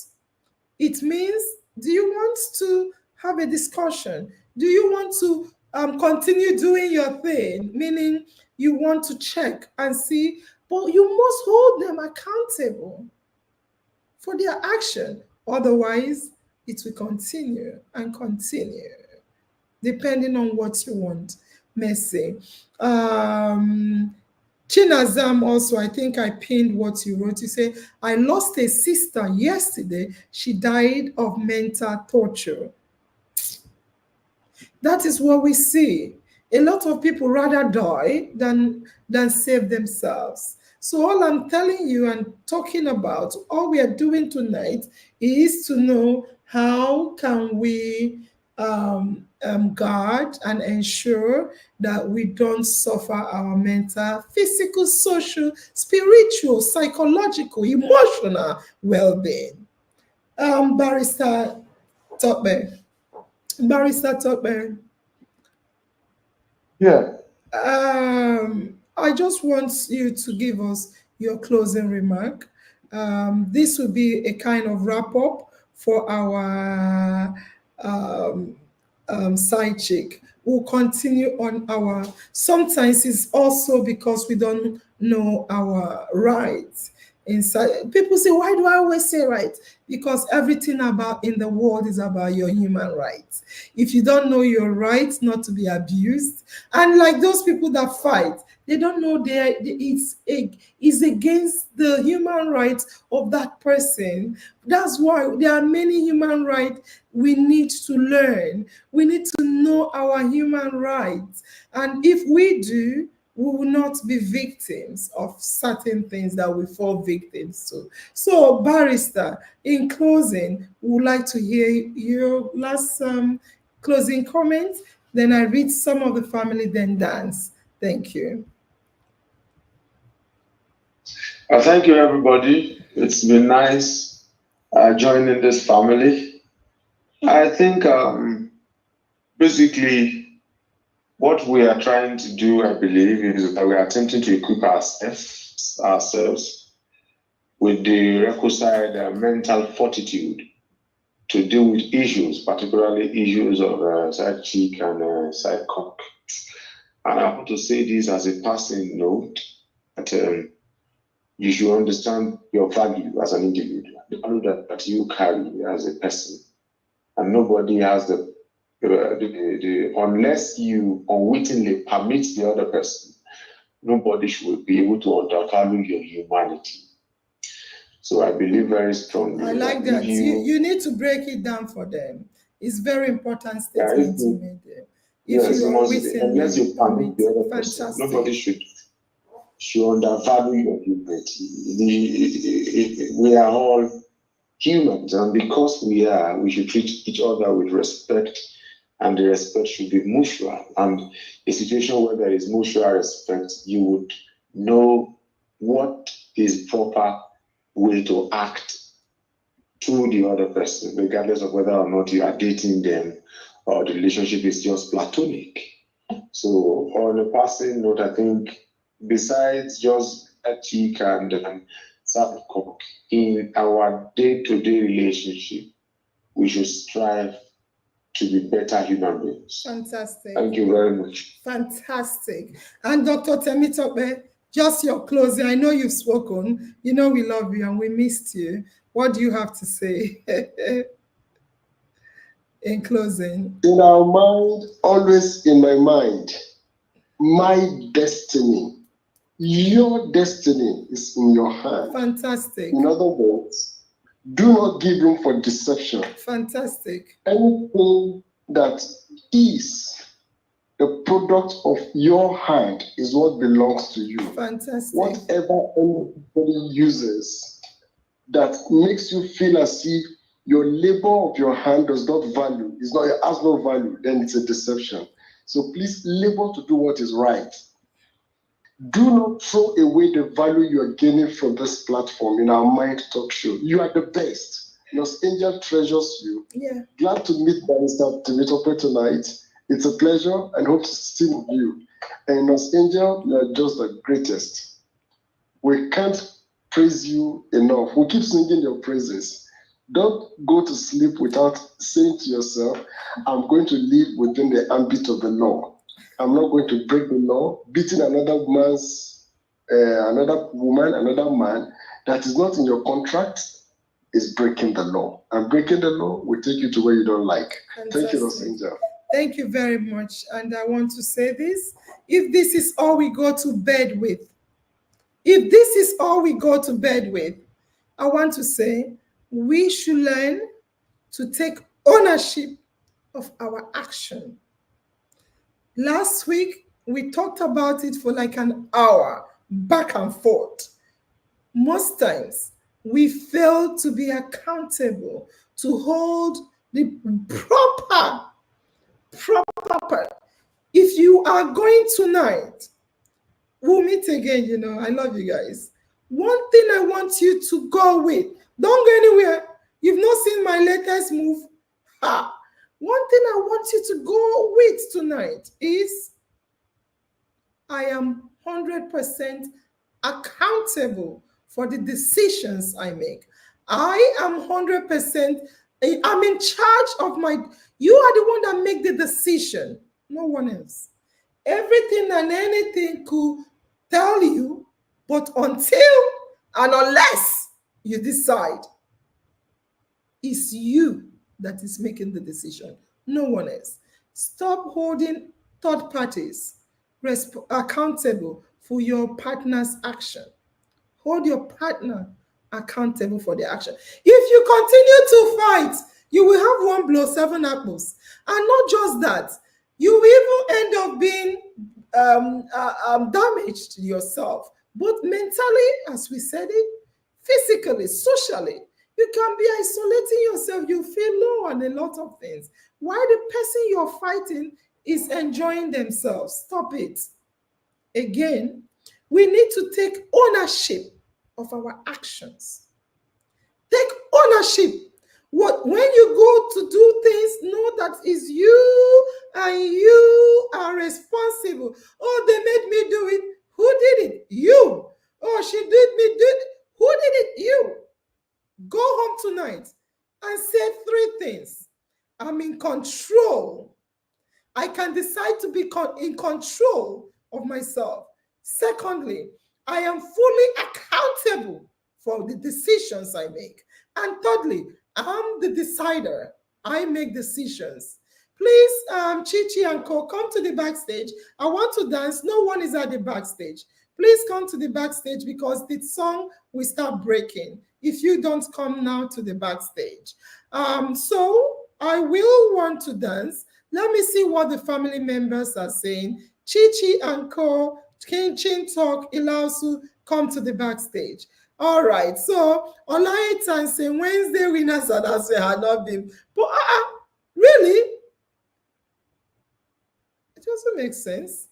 S3: It means, do you want to have a discussion? Do you want to continue doing your thing? Meaning you want to check and see, but you must hold them accountable for their action. Otherwise, it will continue and continue, depending on what you want. Mercy. Chinazam also, I think I pinned what you wrote. You say, I lost a sister yesterday. She died of mental torture. That is what we see. A lot of people rather die than save themselves. So all I'm telling you and talking about, all we are doing tonight is to know how can we guard and ensure that we don't suffer our mental, physical, social, spiritual, psychological, emotional well-being. Barrister Tokbe.
S5: Yeah.
S3: I just want you to give us your closing remark. This will be a kind of wrap-up for our side chick. We'll continue on our. Sometimes it's also because we don't know our rights. Inside, people say, "Why do I always say right?" Because everything about in the world is about your human rights. If you don't know your rights, not to be abused, and like those people that fight, they don't know it's against the human rights of that person. That's why there are many human rights we need to learn. We need to know our human rights. And if we do, we will not be victims of certain things that we fall victims to. So, Barrister, in closing, we would like to hear your last closing comments. Then I read some of the family, then dance. Thank you.
S5: Thank you, everybody. It's been nice joining this family. I think basically what we are trying to do, I believe, is that we are attempting to equip ourselves with the requisite mental fortitude to deal with issues, particularly issues of side cheek and side cock. And I want to say this as a passing note that you should understand your value as an individual, the value that you carry as a person. And nobody has the unless you unwittingly permit the other person, nobody should be able to undervalue your humanity. So I believe very strongly.
S3: I like that. You need to break it down for them. It's very important statement you made there.
S5: Yes, unless you permit the other person, nobody should undervalue your humanity. We are all humans, and because we are, we should treat each other with respect, and the respect should be mutual. And a situation where there is mutual respect, you would know what is proper way to act to the other person, regardless of whether or not you are dating them or the relationship is just platonic. So on a passing note, I think besides just ethic and self-cook, in our day-to-day relationship, we should strive to be better human beings.
S3: Fantastic.
S5: Thank you very much.
S3: Fantastic. And Dr. Temitope, just your closing. I know you've spoken. You know we love you and we missed you. What do you have to say in closing?
S6: In our mind, always in my mind, my destiny, your destiny is in your hand.
S3: Fantastic.
S6: In other words, do not give room for deception.
S3: Fantastic.
S6: Anything that is the product of your hand is what belongs to you.
S3: Fantastic.
S6: Whatever anybody uses that makes you feel as if your labor of your hand does not value, has no value, then it's a deception. So please labor to do what is right. Do not throw away the value you are gaining from this platform in our Mind Talk Show. You are the best. Nos Angel treasures you.
S3: Yeah.
S6: Glad to meet Barrister Temitope tonight. It's a pleasure and hope to see you. And Nos Angel, you are just the greatest. We can't praise you enough. We keep singing your praises. Don't go to sleep without saying to yourself, I'm going to live within the ambit of the law. I'm not going to break the law. Beating another woman, another man that is not in your contract is breaking the law. And breaking the law will take you to where you don't like.
S3: Fantastic.
S6: Thank you, Nos Angel.
S3: Thank you very much. And I want to say this. If this is all we go to bed with, I want to say we should learn to take ownership of our action. Last week, we talked about it for like an hour, back and forth. Most times, we fail to be accountable, to hold the proper. If you are going tonight, we'll meet again, I love you guys. One thing I want you to go with, don't go anywhere. You've not seen my latest move. One thing I want you to go with tonight is I am 100% accountable for the decisions I make. I am 100% I'm in charge of my, you are the one that make the decision, no one else. Everything and anything could tell you, but until and unless you decide, it's you that is making the decision, no one else. Stop holding third parties accountable for your partner's action. Hold your partner accountable for their action. If you continue to fight, you will have one blow, seven apples. And not just that, you will even end up being damaged yourself, both mentally, as we said it, physically, socially. You can be isolating yourself. You feel low on a lot of things. While the person you're fighting is enjoying themselves. Stop it. Again, we need to take ownership of our actions. Take ownership. When you go to do things, know that is you and you are responsible. Oh, they made me do it. Who did it? You. Oh, she did me do it. Who did it? You. Go home tonight and say three things. I'm in control. I can decide to be in control of myself. Secondly, I am fully accountable for the decisions I make. And thirdly, I'm the decider. I make decisions. Please, Chichi and Co, come to the backstage. I want to dance. No one is at the backstage. Please come to the backstage because the song will start breaking if you don't come now to the backstage. So I will want to dance. Let me see what the family members are saying. Chichi and Co, Chin Talk, Ilausu, come to the backstage. All right, so Olaitan say Wednesday winners and as had not been. But really? It doesn't make sense.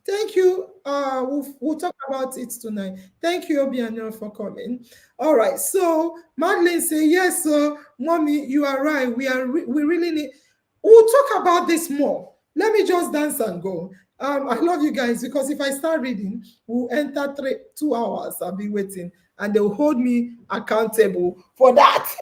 S3: Thank you. We'll talk about it tonight. Thank you, Obiano, for coming. All right. So Madeline say yes, so mommy, you are right. We really need. We'll talk about this more. Let me just dance and go. I love you guys because if I start reading, we'll enter 2 hours. I'll be waiting, and they'll hold me accountable for that.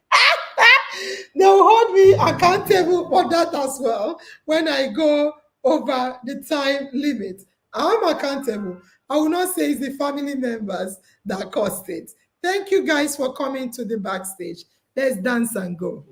S3: They'll hold me accountable for that as well when I go over the time limit. I'm accountable. I will not say it's the family members that caused it. Thank you guys for coming to the backstage. Let's dance and go.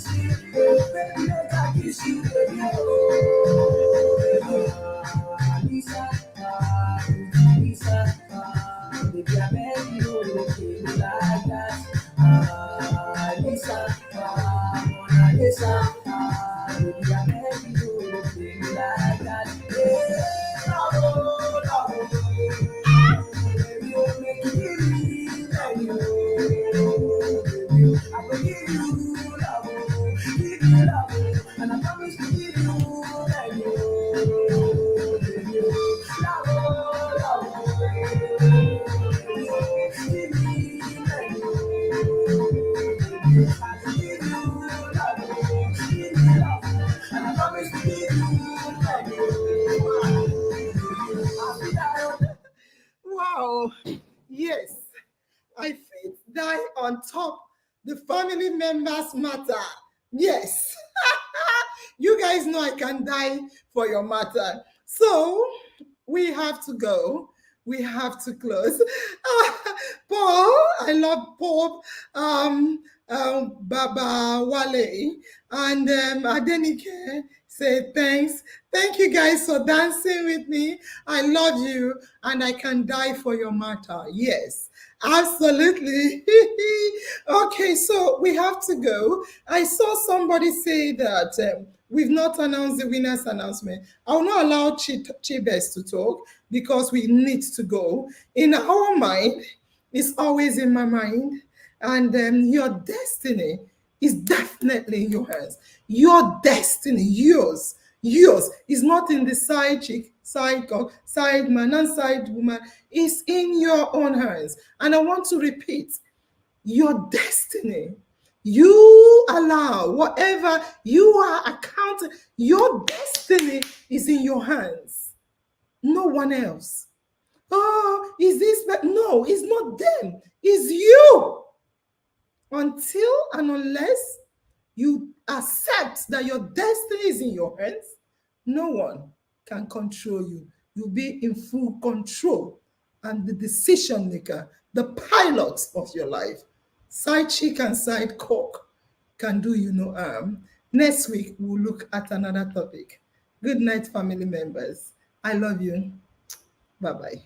S2: Baby, make I kiss you, baby, oh. Lisa, Lisa, baby, I beg you, don't treat me like that. Lisa, Mona Lisa, baby, I beg you, don't treat me like that. Yeah, love, love, baby, oh, make you give me, like you, baby, I will give you love, give you love, and I promise to give you, like you, baby, love, love, baby, oh, give me, like you, I will give you love, give you love, and I promise to give you, like you, I'll be there.
S3: Wow. Yes. I fit die on top the family members matter. Yes. You guys know I can die for your matter. So we have to go. We have to close. Paul, I love Paul, Baba Wale, and Adenike say thanks. Thank you guys for dancing with me. I love you and I can die for your matter. Yes, absolutely. Okay, so we have to go. I saw somebody say that we've not announced the winner's announcement. I will not allow Chibes to talk because we need to go. In our mind, it's always in my mind, and your destiny is definitely in your hands. Your destiny, yours is not in the side chick, side cock, side man, and side woman. It's in your own hands. And I want to repeat, your destiny. You allow whatever you are accounting, your destiny is in your hands. No one else. Oh, is this? No, it's not them. It's you. Until and unless you accept that your destiny is in your hands, no one can control you. You'll be in full control and the decision maker, the pilot of your life. Side chick and side cock can do you no harm. Next week, we'll look at another topic. Good night, family members. I love you. Bye-bye.